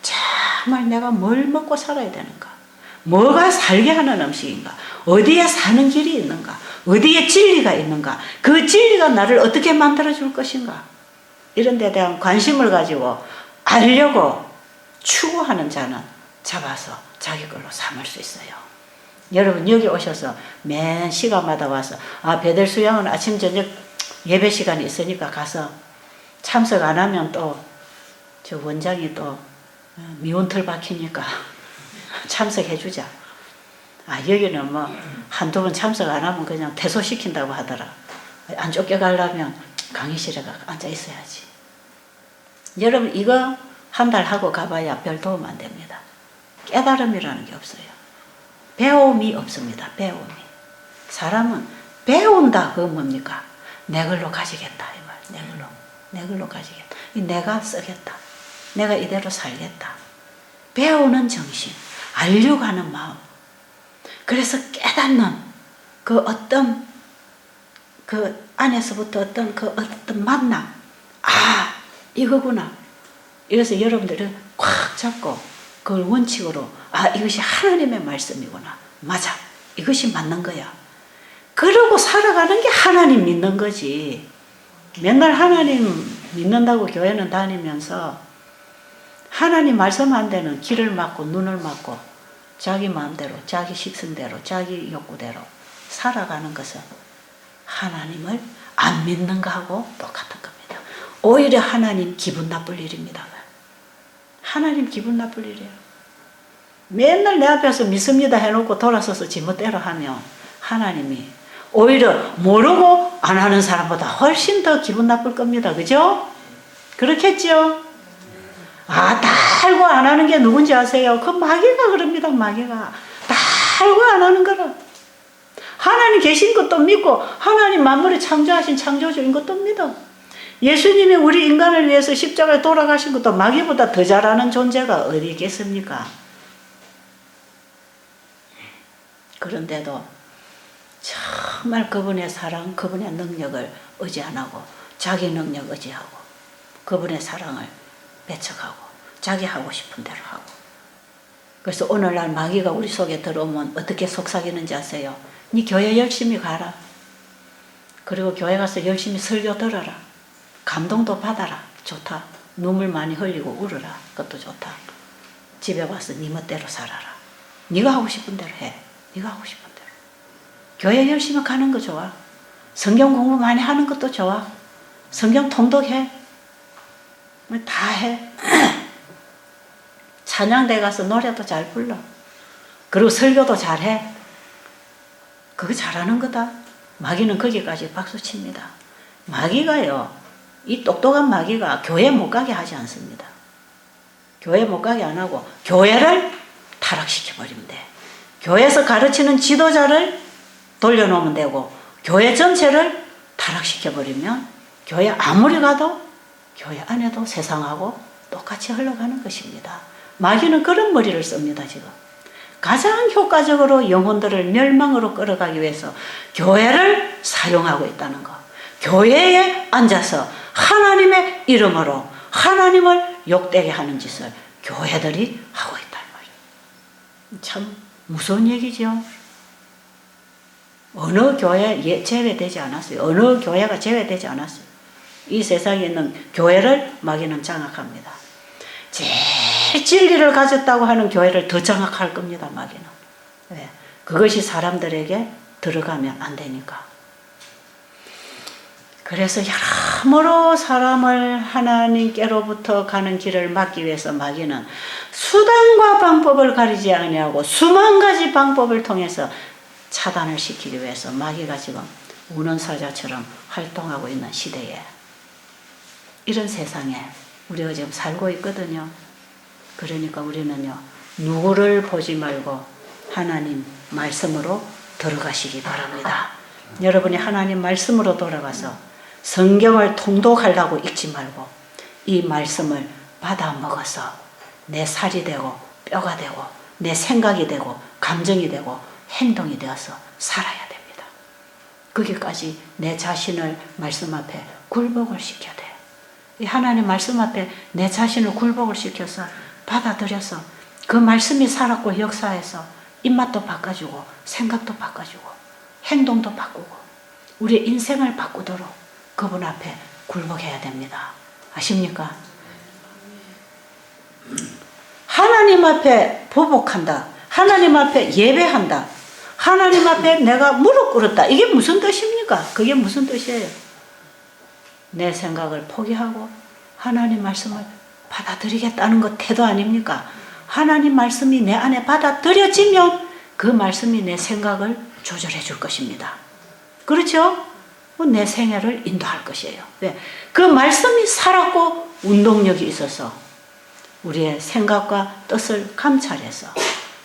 정말 내가 뭘 먹고 살아야 되는가? 뭐가 살게 하는 음식인가? 어디에 사는 길이 있는가? 어디에 진리가 있는가? 그 진리가 나를 어떻게 만들어줄 것인가? 이런 데 대한 관심을 가지고 알려고 추구하는 자는 잡아서 자기 걸로 삼을 수 있어요. 여러분 여기 오셔서 맨 시간마다 와서 배들 수양은 아침 저녁 예배 시간이 있으니까 가서 참석 안 하면 또 저 원장이 또 미운털 박히니까 참석해주자. 여기는 뭐 한두 번 참석 안 하면 그냥 퇴소시킨다고 하더라. 안 쫓겨가려면 강의실에 앉아 있어야지. 여러분 이거 한 달 하고 가봐야 별 도움 안 됩니다. 깨달음이라는 게 없어요. 배움이 없습니다. 배움이. 사람은 배운다 그건 뭡니까? 내 걸로 가지겠다 이 말. 내 걸로. 내 걸로 가지겠다. 내가 쓰겠다. 내가 이대로 살겠다. 배우는 정신. 알려고 하는 마음. 그래서 깨닫는 그 어떤 그 안에서부터 어떤 만남. 이거구나. 이래서 여러분들은 꽉 잡고 그걸 원칙으로 이것이 하나님의 말씀이구나. 맞아. 이것이 맞는 거야. 그러고 살아가는 게 하나님 믿는 거지. 맨날 하나님 믿는다고 교회는 다니면서 하나님 말씀 한 데는 귀를 막고 눈을 막고 자기 마음대로 자기 식성대로 자기 욕구대로 살아가는 것은 하나님을 안 믿는 거하고 똑같은 겁니다. 오히려 하나님 기분 나쁠 일입니다. 하나님 기분 나쁠 일이에요. 맨날 내 앞에서 믿습니다 해놓고 돌아서서 지멋대로 하면 하나님이 오히려 모르고 안 하는 사람보다 훨씬 더 기분 나쁠 겁니다. 그죠? 그렇겠죠? 다 알고 안 하는 게 누군지 아세요? 그 마귀가 그럽니다. 마귀가. 다 알고 안 하는 거라. 하나님 계신 것도 믿고 하나님 만물을 창조하신 창조주인 것도 믿어. 예수님이 우리 인간을 위해서 십자가에 돌아가신 것도 마귀보다 더 잘하는 존재가 어디 있겠습니까? 그런데도 정말 그분의 사랑, 그분의 능력을 의지 안 하고 자기 능력 의지하고 그분의 사랑을 배척하고 자기 하고 싶은 대로 하고. 그래서 오늘날 마귀가 우리 속에 들어오면 어떻게 속삭이는지 아세요? 네 교회 열심히 가라. 그리고 교회 가서 열심히 설교 들어라. 감동도 받아라. 좋다. 눈물 많이 흘리고 울어라. 그것도 좋다. 집에 와서 네 멋대로 살아라. 네가 하고 싶은 대로 해. 네가 하고 싶은 대로. 교회 열심히 가는 거 좋아. 성경 공부 많이 하는 것도 좋아. 성경 통독해. 다 해. 찬양대 가서 노래도 잘 불러. 그리고 설교도 잘해. 그거 잘하는 거다. 마귀는 거기까지 박수칩니다. 마귀가요, 이 똑똑한 마귀가 교회 못 가게 하지 않습니다. 교회 못 가게 안 하고 교회를 타락시켜버리면 돼. 교회에서 가르치는 지도자를 돌려놓으면 되고 교회 전체를 타락시켜버리면 교회 아무리 가도 교회 안에도 세상하고 똑같이 흘러가는 것입니다. 마귀는 그런 머리를 씁니다. 지금 가장 효과적으로 영혼들을 멸망으로 끌어가기 위해서 교회를 사용하고 있다는 거. 교회에 앉아서 하나님의 이름으로 하나님을 욕되게 하는 짓을 교회들이 하고 있다는 거예요. 참 무서운 얘기죠. 어느 교회 제외되지 않았어요. 어느 교회가 제외되지 않았어요. 이 세상에 있는 교회를 마귀는 장악합니다. 제일 진리를 가졌다고 하는 교회를 더 장악할 겁니다. 마귀는. 왜? 그것이 사람들에게 들어가면 안 되니까. 그래서 여러모로 사람을 하나님께로부터 가는 길을 막기 위해서 마귀는 수단과 방법을 가리지 아니하고 수만 가지 방법을 통해서 차단을 시키기 위해서 마귀가 지금 우는 사자처럼 활동하고 있는 시대에, 이런 세상에 우리가 지금 살고 있거든요. 그러니까 우리는요, 누구를 보지 말고 하나님 말씀으로 들어가시기 바랍니다. 여러분이 하나님 말씀으로 돌아가서 성경을 통독하려고 읽지 말고 이 말씀을 받아 먹어서 내 살이 되고 뼈가 되고 내 생각이 되고 감정이 되고 행동이 되어서 살아야 됩니다. 거기까지 내 자신을 말씀 앞에 굴복을 시켜야 돼. 이 하나님 말씀 앞에 내 자신을 굴복을 시켜서 받아들여서 그 말씀이 살았고 역사해서 입맛도 바꿔주고 생각도 바꿔주고 행동도 바꾸고 우리의 인생을 바꾸도록 그분 앞에 굴복해야 됩니다. 아십니까? 하나님 앞에 보복한다. 하나님 앞에 예배한다. 하나님 앞에 내가 무릎 꿇었다. 이게 무슨 뜻입니까? 그게 무슨 뜻이에요? 내 생각을 포기하고 하나님 말씀을 받아들이겠다는 것 태도 아닙니까? 하나님 말씀이 내 안에 받아들여지면 그 말씀이 내 생각을 조절해 줄 것입니다. 그렇죠? 내 생애를 인도할 것이에요. 왜? 그 말씀이 살았고 운동력이 있어서 우리의 생각과 뜻을 감찰해서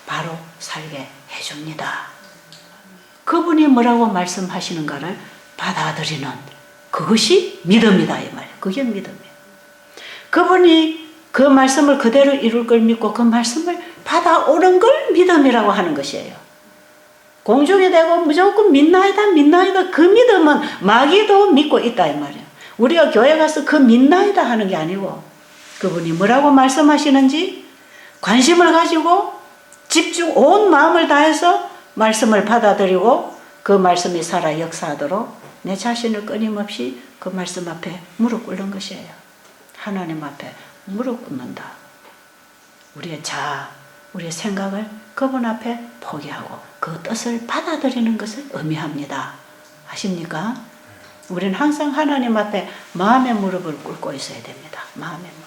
바로 살게 해줍니다. 그분이 뭐라고 말씀하시는가를 받아들이는 그것이 믿음이다 이 말이에요. 그게 믿음이에요. 그분이 그 말씀을 그대로 이룰 걸 믿고 그 말씀을 받아오는 걸 믿음이라고 하는 것이에요. 공중이 되고 무조건 믿나이다 믿나이다 그 믿음은 마귀도 믿고 있다 이 말이에요. 우리가 교회 가서 그 믿나이다 하는 게 아니고 그분이 뭐라고 말씀하시는지 관심을 가지고 집중 온 마음을 다해서 말씀을 받아들이고 그 말씀이 살아 역사하도록 내 자신을 끊임없이 그 말씀 앞에 무릎 꿇는 것이에요. 하나님 앞에 무릎 꿇는다. 우리의 자아, 우리의 생각을 그분 앞에 포기하고 그 뜻을 받아들이는 것을 의미합니다. 아십니까? 우리는 항상 하나님 앞에 마음의 무릎을 꿇고 있어야 됩니다. 마음의 무릎.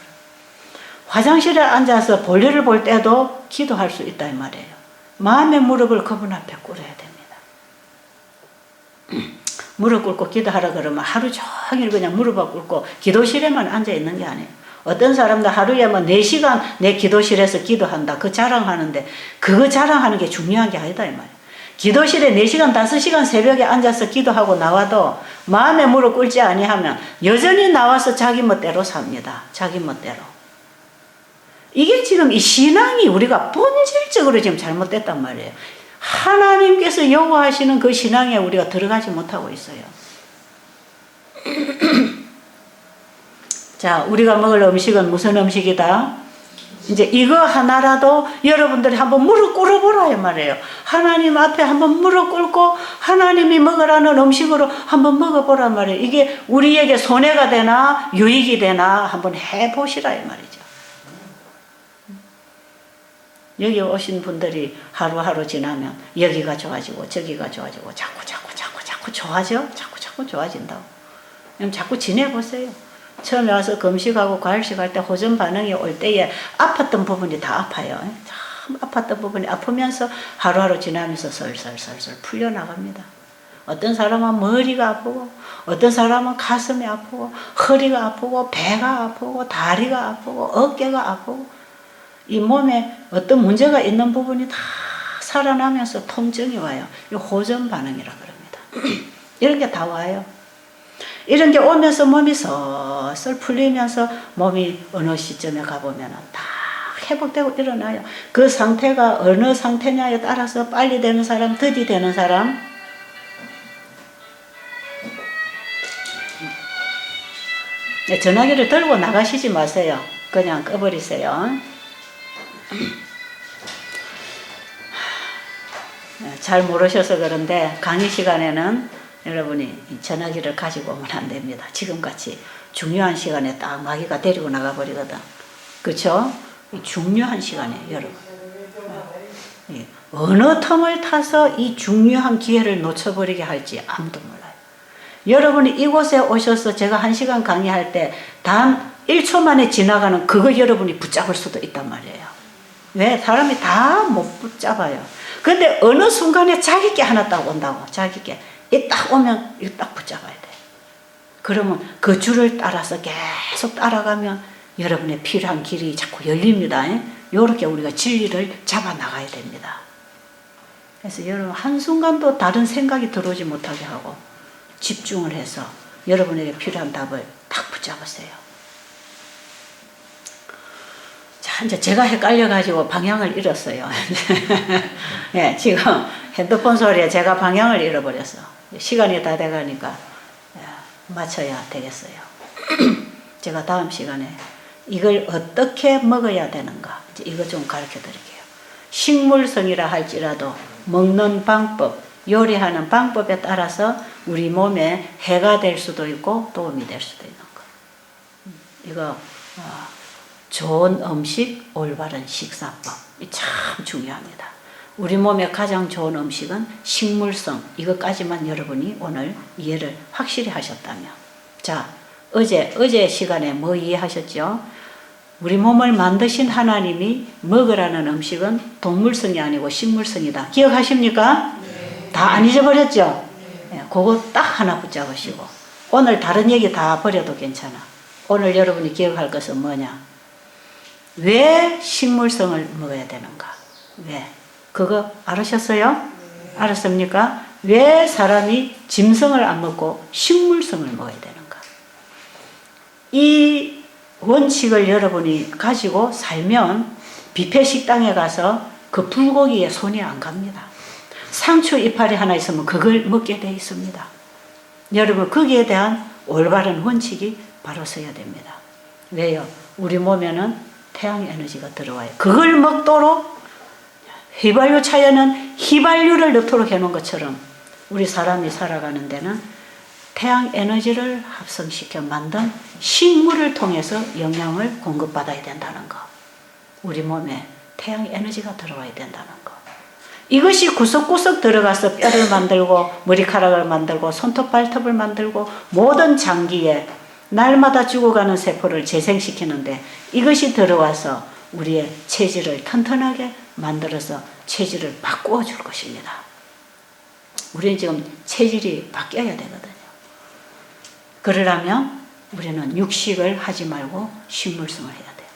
화장실에 앉아서 볼일을 볼 때도 기도할 수 있다 이 말이에요. 마음의 무릎을 그분 앞에 꿇어야 됩니다. 무릎 꿇고 기도하라 그러면 하루 종일 그냥 무릎을 꿇고 기도실에만 앉아 있는 게 아니에요. 어떤 사람들 하루에 뭐 4시간 내 기도실에서 기도한다. 그 자랑하는데 그거 자랑하는 게 중요한 게 아니다 이 말이에요. 기도실에 4시간 5시간 새벽에 앉아서 기도하고 나와도 마음의 무릎 꿇지 아니하면 여전히 나와서 자기 멋대로 삽니다. 자기 멋대로. 이게 지금 이 신앙이 우리가 본질적으로 지금 잘못됐단 말이에요. 하나님께서 요구하시는 그 신앙에 우리가 들어가지 못하고 있어요. 자, 우리가 먹을 음식은 무슨 음식이다? 이제 이거 하나라도 여러분들이 한번 무릎 꿇어보라 이 말이에요. 하나님 앞에 한번 무릎 꿇고 하나님이 먹으라는 음식으로 한번 먹어보란 말이에요. 이게 우리에게 손해가 되나 유익이 되나 한번 해보시라 이 말이죠. 여기 오신 분들이 하루하루 지나면 여기가 좋아지고 저기가 좋아지고 자꾸 좋아져. 자꾸 좋아진다고. 그럼 자꾸 지내보세요. 처음에 와서 금식하고 과일식 때 호전 반응이 올 때에 아팠던 부분이 다 아파요. 참 아팠던 부분이 아프면서 하루하루 지나면서 설설설설 풀려나갑니다. 어떤 사람은 머리가 아프고 어떤 사람은 가슴이 아프고 허리가 아프고 배가 아프고 다리가 아프고 어깨가 아프고 이 몸에 어떤 문제가 있는 부분이 다 살아나면서 통증이 와요. 이 호전 반응이라 그럽니다. 이런 게 다 와요. 이런 게 오면서 몸이 슬슬 풀리면서 몸이 어느 시점에 가보면 다 회복되고 일어나요. 그 상태가 어느 상태냐에 따라서 빨리 되는 사람, 더디 되는 사람, 전화기를 들고 나가시지 마세요. 그냥 꺼버리세요. 잘 모르셔서 그런데 강의 시간에는 여러분이 전화기를 가지고 오면 안 됩니다. 지금같이 중요한 시간에 딱 마귀가 데리고 나가버리거든. 그렇죠? 중요한 시간에 여러분. 어느 틈을 타서 이 중요한 기회를 놓쳐버리게 할지 아무도 몰라요. 여러분이 이곳에 오셔서 제가 1시간 강의할 때 단 1초 만에 지나가는 그거 여러분이 붙잡을 수도 있단 말이에요. 왜? 사람이 다 못 붙잡아요. 근데 어느 순간에 자기께 하나 딱 온다고. 자기께. 이 딱 오면 이거 딱 붙잡아야 돼. 그러면 그 줄을 따라서 계속 따라가면 여러분의 필요한 길이 자꾸 열립니다. 이렇게 우리가 진리를 잡아 나가야 됩니다. 그래서 여러분 한순간도 다른 생각이 들어오지 못하게 하고 집중을 해서 여러분에게 필요한 답을 딱 붙잡으세요. 자, 이제 제가 헷갈려가지고 방향을 잃었어요. 네, 지금 핸드폰 소리에 제가 방향을 잃어버렸어. 시간이 다 돼가니까 맞춰야 되겠어요. 제가 다음 시간에 이걸 어떻게 먹어야 되는가 이거 좀 가르쳐 드릴게요. 식물성이라 할지라도 먹는 방법, 요리하는 방법에 따라서 우리 몸에 해가 될 수도 있고 도움이 될 수도 있는 거. 이거 좋은 음식, 올바른 식사법 참 중요합니다. 우리 몸에 가장 좋은 음식은 식물성. 이것까지만 여러분이 오늘 이해를 확실히 하셨다면. 자, 어제 시간에 뭐 이해하셨죠? 우리 몸을 만드신 하나님이 먹으라는 음식은 동물성이 아니고 식물성이다. 기억하십니까? 네. 다 안 잊어버렸죠? 네. 그거 딱 하나 붙잡으시고 오늘 다른 얘기 다 버려도 괜찮아. 오늘 여러분이 기억할 것은 뭐냐? 왜 식물성을 먹어야 되는가? 왜? 그거 알으셨어요? 네. 알았습니까? 왜 사람이 짐승을 안 먹고 식물성을 먹어야 되는가? 이 원칙을 여러분이 가지고 살면 뷔페 식당에 가서 그 불고기에 손이 안 갑니다. 상추 이파리 하나 있으면 그걸 먹게 돼 있습니다. 여러분 거기에 대한 올바른 원칙이 바로 서야 됩니다. 왜요? 우리 몸에는 태양 에너지가 들어와요. 그걸 먹도록 휘발유 차에는 휘발유를 넣도록 해놓은 것처럼 우리 사람이 살아가는 데는 태양 에너지를 합성시켜 만든 식물을 통해서 영양을 공급받아야 된다는 거. 우리 몸에 태양 에너지가 들어와야 된다는 거. 이것이 구석구석 들어가서 뼈를 만들고 머리카락을 만들고 손톱 발톱을 만들고 모든 장기에 날마다 죽어가는 세포를 재생시키는데 이것이 들어와서 우리의 체질을 튼튼하게 만들어서 체질을 바꾸어 줄 것입니다. 우리는 지금 체질이 바뀌어야 되거든요. 그러려면 우리는 육식을 하지 말고 식물성을 해야 돼요.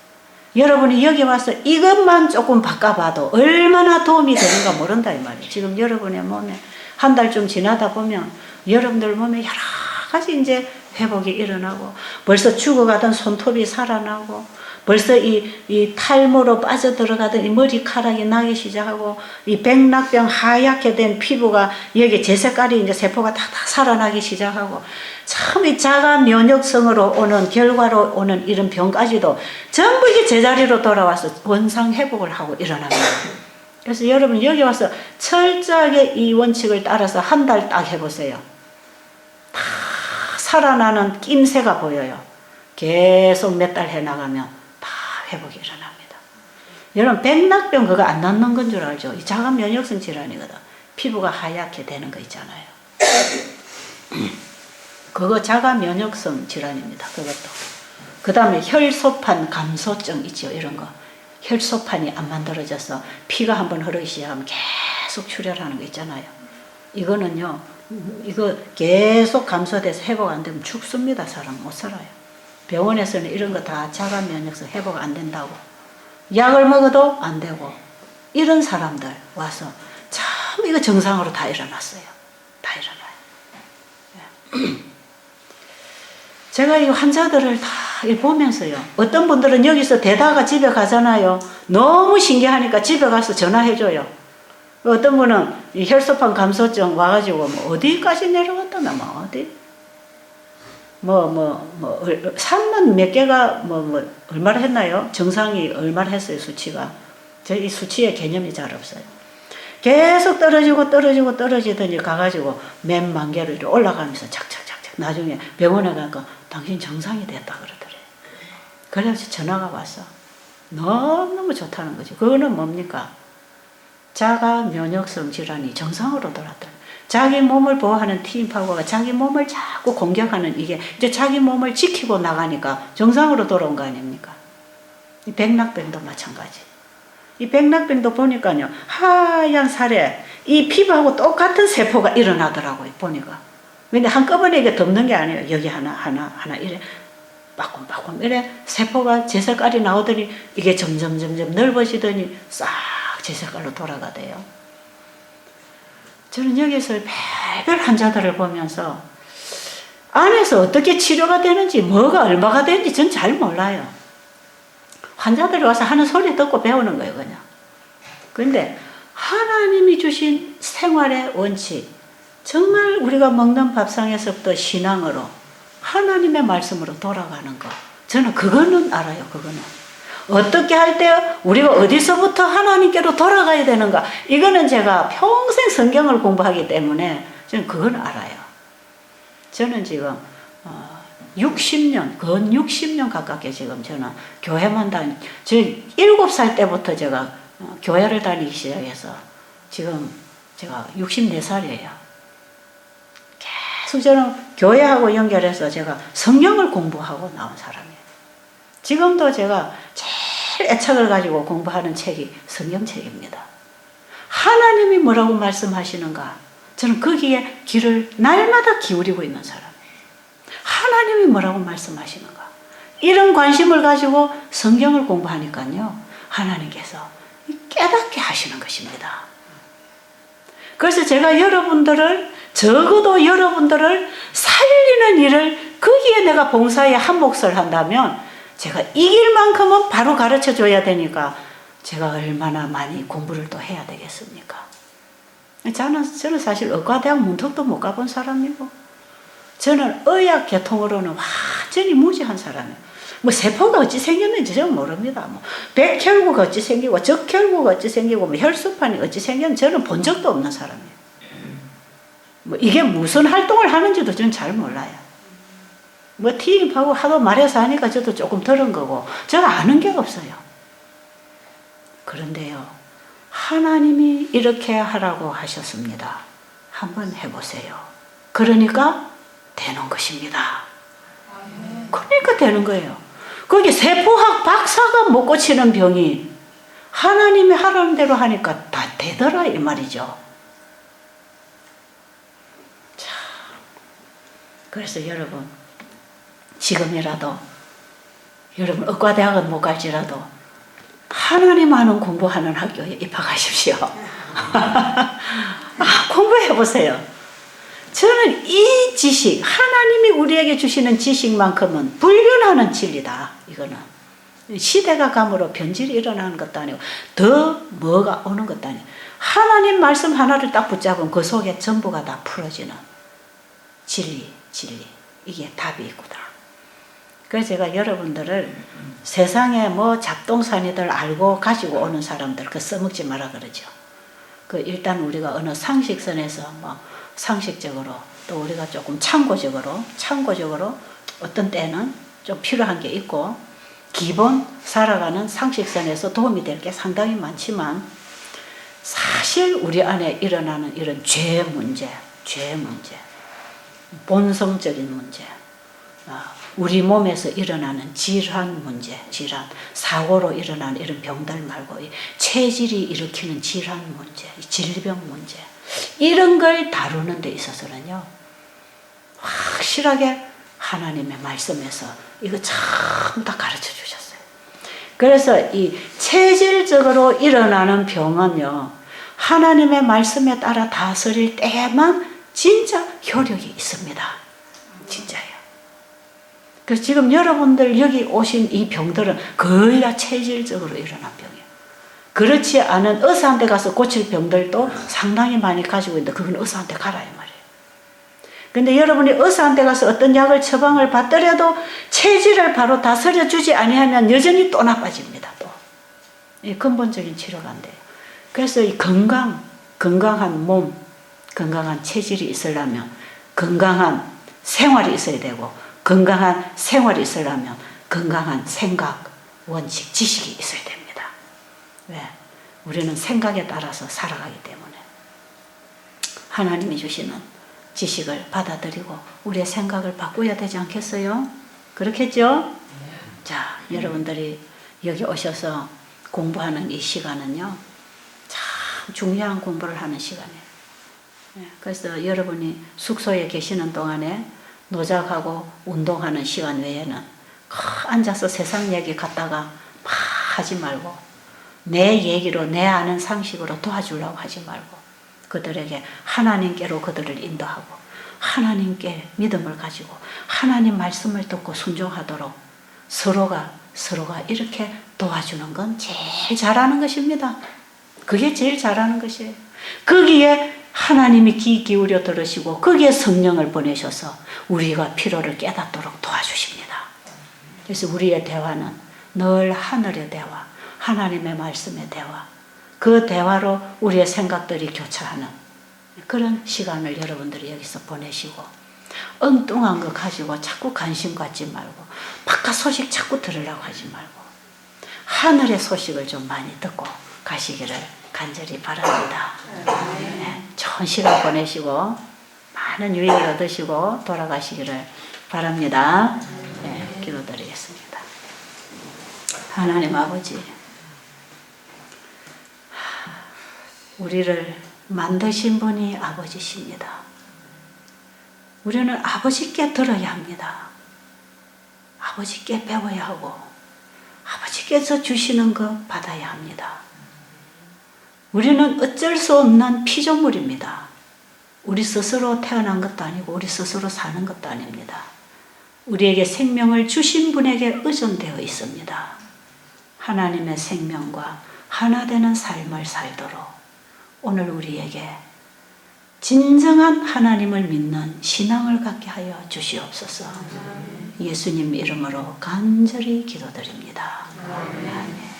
여러분이 여기 와서 이것만 조금 바꿔봐도 얼마나 도움이 되는가 모른다 이 말이에요. 지금 여러분의 몸에 한 달 좀 지나다 보면 여러분들 몸에 여러 가지 이제 회복이 일어나고 벌써 죽어가던 손톱이 살아나고 벌써 이 탈모로 빠져들어가던 이 머리카락이 나기 시작하고 이 백락병 하얗게 된 피부가 여기 제 색깔이 이제 세포가 다 살아나기 시작하고 참 이 자가 면역성으로 오는 결과로 오는 이런 병까지도 전부 이게 제자리로 돌아와서 원상 회복을 하고 일어납니다. 그래서 여러분 여기 와서 철저하게 이 원칙을 따라서 한 달 딱 해보세요. 다 살아나는 낌새가 보여요. 계속 몇 달 해나가면 다 회복이 일어납니다. 여러분 백락병 그거 안 낫는 건 줄 알죠? 이 자가 면역성 질환이거든. 피부가 하얗게 되는 거 있잖아요. 그거 자가 면역성 질환입니다. 그것도. 그 다음에 혈소판 감소증 있죠. 이런 거. 혈소판이 안 만들어져서 피가 한번 흐르기 시작하면 계속 출혈하는 거 있잖아요. 이거는요. 이거 계속 감소돼서 회복 안 되면 죽습니다. 사람 못 살아요. 병원에서는 이런 거 다 자가 면역성 회복 안 된다고. 약을 먹어도 안 되고. 이런 사람들 와서 참 이거 정상으로 다 일어났어요. 다 일어나요. 제가 이 환자들을 다 보면서요. 어떤 분들은 여기서 대다가 집에 가잖아요. 너무 신기하니까 집에 가서 전화해줘요. 어떤 분은 이 혈소판 감소증 와가지고 뭐 어디까지 내려갔다나 뭐 어디 산만 몇 개가 얼마나 했나요? 정상이 얼마나 했어요 수치가. 저 이 수치의 개념이 잘 없어요. 계속 떨어지더니 가가지고 몇만 개로 이렇게 올라가면서 착착착착 나중에 병원에 가니까 당신 정상이 됐다 그러더래. 그래서 전화가 왔어. 너무너무 좋다는 거죠. 그거는 뭡니까? 자가 면역성 질환이 정상으로 돌았다. 자기 몸을 보호하는 T인파고가 자기 몸을 자꾸 공격하는 이게 이제 자기 몸을 지키고 나가니까 정상으로 돌아온 거 아닙니까? 이 백락병도 마찬가지. 이 백락병도 보니까요. 하얀 살에 이 피부하고 똑같은 세포가 일어나더라고요. 보니까. 근데 한꺼번에 이게 덮는 게 아니에요. 여기 하나 이래 빠꿈빠꿈 이래 세포가 제 색깔이 나오더니 이게 점점 넓어지더니 싹 제 색깔로 돌아가대요. 저는 여기서 별별 환자들을 보면서 안에서 어떻게 치료가 되는지 뭐가 얼마가 되는지 전 잘 몰라요. 환자들이 와서 하는 소리 듣고 배우는 거예요. 그냥. 근데 하나님이 주신 생활의 원칙 정말 우리가 먹는 밥상에서부터 신앙으로 하나님의 말씀으로 돌아가는 거 저는 그거는 알아요. 그거는 어떻게 할 때 우리가 어디서부터 하나님께로 돌아가야 되는가 이거는 제가 평생 성경을 공부하기 때문에 저는 그건 알아요. 저는 지금 60년 건 60년 가깝게 지금 저는 교회만 저 7살 때부터 제가 교회를 다니기 시작해서 지금 제가 64살이에요. 계속 저는 교회하고 연결해서 제가 성경을 공부하고 나온 사람이에요. 지금도 제가 제일 애착을 가지고 공부하는 책이 성경책입니다. 하나님이 뭐라고 말씀하시는가 저는 거기에 귀를 날마다 기울이고 있는 사람이에요. 하나님이 뭐라고 말씀하시는가 이런 관심을 가지고 성경을 공부하니까요. 하나님께서 깨닫게 하시는 것입니다. 그래서 제가 적어도 여러분들을 살리는 일을 거기에 내가 봉사에 한 몫을 한다면 제가 이길 만큼은 바로 가르쳐 줘야 되니까 제가 얼마나 많이 공부를 또 해야 되겠습니까? 저는 사실 의과대학 문턱도 못 가본 사람이고 저는 의학 계통으로는 완전히 무지한 사람이에요. 뭐 세포가 어찌 생겼는지 저는 모릅니다. 뭐 백혈구가 어찌 생기고 적혈구가 어찌 생기고 뭐 혈소판이 어찌 생겼는지 저는 본 적도 없는 사람이에요. 뭐 이게 무슨 활동을 하는지도 저는 잘 몰라요. 뭐 T인파고 하도 말해서 하니까 저도 조금 들은 거고 제가 아는 게 없어요. 그런데요. 하나님이 이렇게 하라고 하셨습니다. 한번 해보세요. 그러니까 되는 것입니다. 그러니까 되는 거예요. 거기 세포학 박사가 못 고치는 병이 하나님이 하라는 대로 하니까 다 되더라 이 말이죠. 자, 그래서 여러분 지금이라도 여러분 의과대학은 못 갈지라도 하나님 아는 공부하는 학교에 입학하십시오. 공부해보세요. 저는 이 지식 하나님이 우리에게 주시는 지식만큼은 불변하는 진리다. 이거는 시대가 감으로 변질이 일어나는 것도 아니고 더 뭐가 오는 것도 아니고 하나님 말씀 하나를 딱 붙잡으면 그 속에 전부가 다 풀어지는 진리 이게 답이 있구나. 그래서 제가 여러분들을 세상에 뭐 잡동사니들 알고 가지고 오는 사람들 그 써먹지 마라 그러죠. 그 일단 우리가 어느 상식선에서 뭐 상식적으로 또 우리가 조금 참고적으로 어떤 때는 좀 필요한 게 있고 기본 살아가는 상식선에서 도움이 될 게 상당히 많지만 사실 우리 안에 일어나는 이런 죄 문제, 본성적인 문제, 우리 몸에서 일어나는 질환 문제, 사고로 일어나는 이런 병들 말고 체질이 일으키는 질환 문제, 질병 문제 이런 걸 다루는 데 있어서는요 확실하게 하나님의 말씀에서 이거 전부 다 가르쳐 주셨어요. 그래서 이 체질적으로 일어나는 병은요 하나님의 말씀에 따라 다스릴 때만 진짜 효력이 있습니다. 진짜예요. 그래서 지금 여러분들 여기 오신 이 병들은 거의 다 체질적으로 일어난 병이에요. 그렇지 않은 의사한테 가서 고칠 병들도 상당히 많이 가지고 있는데 그건 의사한테 가라 이 말이에요. 근데 여러분이 의사한테 가서 어떤 약을 처방을 받더라도 체질을 바로 다스려 주지 아니하면 여전히 또 나빠집니다. 또 이 근본적인 치료가 안 돼요. 그래서 이 건강한 몸, 건강한 체질이 있으려면 건강한 생활이 있어야 되고 건강한 생활이 있으려면 건강한 생각, 원칙, 지식이 있어야 됩니다. 왜? 우리는 생각에 따라서 살아가기 때문에 하나님이 주시는 지식을 받아들이고 우리의 생각을 바꿔야 되지 않겠어요? 그렇겠죠? 자, 여러분들이 여기 오셔서 공부하는 이 시간은요 참 중요한 공부를 하는 시간이에요. 그래서 여러분이 숙소에 계시는 동안에 노작하고 운동하는 시간 외에는 앉아서 세상 얘기 갖다가 막 하지 말고 내 얘기로 내 아는 상식으로 도와주려고 하지 말고 그들에게 하나님께로 그들을 인도하고 하나님께 믿음을 가지고 하나님 말씀을 듣고 순종하도록 서로가 이렇게 도와주는 건 제일 잘하는 것입니다. 그게 제일 잘하는 것이에요. 거기에 하나님이 귀 기울여 들으시고 거기에 성령을 보내셔서 우리가 필요를 깨닫도록 도와주십니다. 그래서 우리의 대화는 늘 하늘의 대화, 하나님의 말씀의 대화, 그 대화로 우리의 생각들이 교차하는 그런 시간을 여러분들이 여기서 보내시고 엉뚱한 거 가지고 자꾸 관심 갖지 말고 바깥 소식 자꾸 들으려고 하지 말고 하늘의 소식을 좀 많이 듣고 가시기를 간절히 바랍니다. 네, 좋은 시간 보내시고 많은 유익을 얻으시고 돌아가시기를 바랍니다. 네, 기도드리겠습니다. 하나님 아버지, 우리를 만드신 분이 아버지십니다. 우리는 아버지께 들어야 합니다. 아버지께 배워야 하고 아버지께서 주시는 것 받아야 합니다. 우리는 어쩔 수 없는 피조물입니다. 우리 스스로 태어난 것도 아니고 우리 스스로 사는 것도 아닙니다. 우리에게 생명을 주신 분에게 의존되어 있습니다. 하나님의 생명과 하나 되는 삶을 살도록 오늘 우리에게 진정한 하나님을 믿는 신앙을 갖게 하여 주시옵소서. 예수님 이름으로 간절히 기도드립니다. 아멘.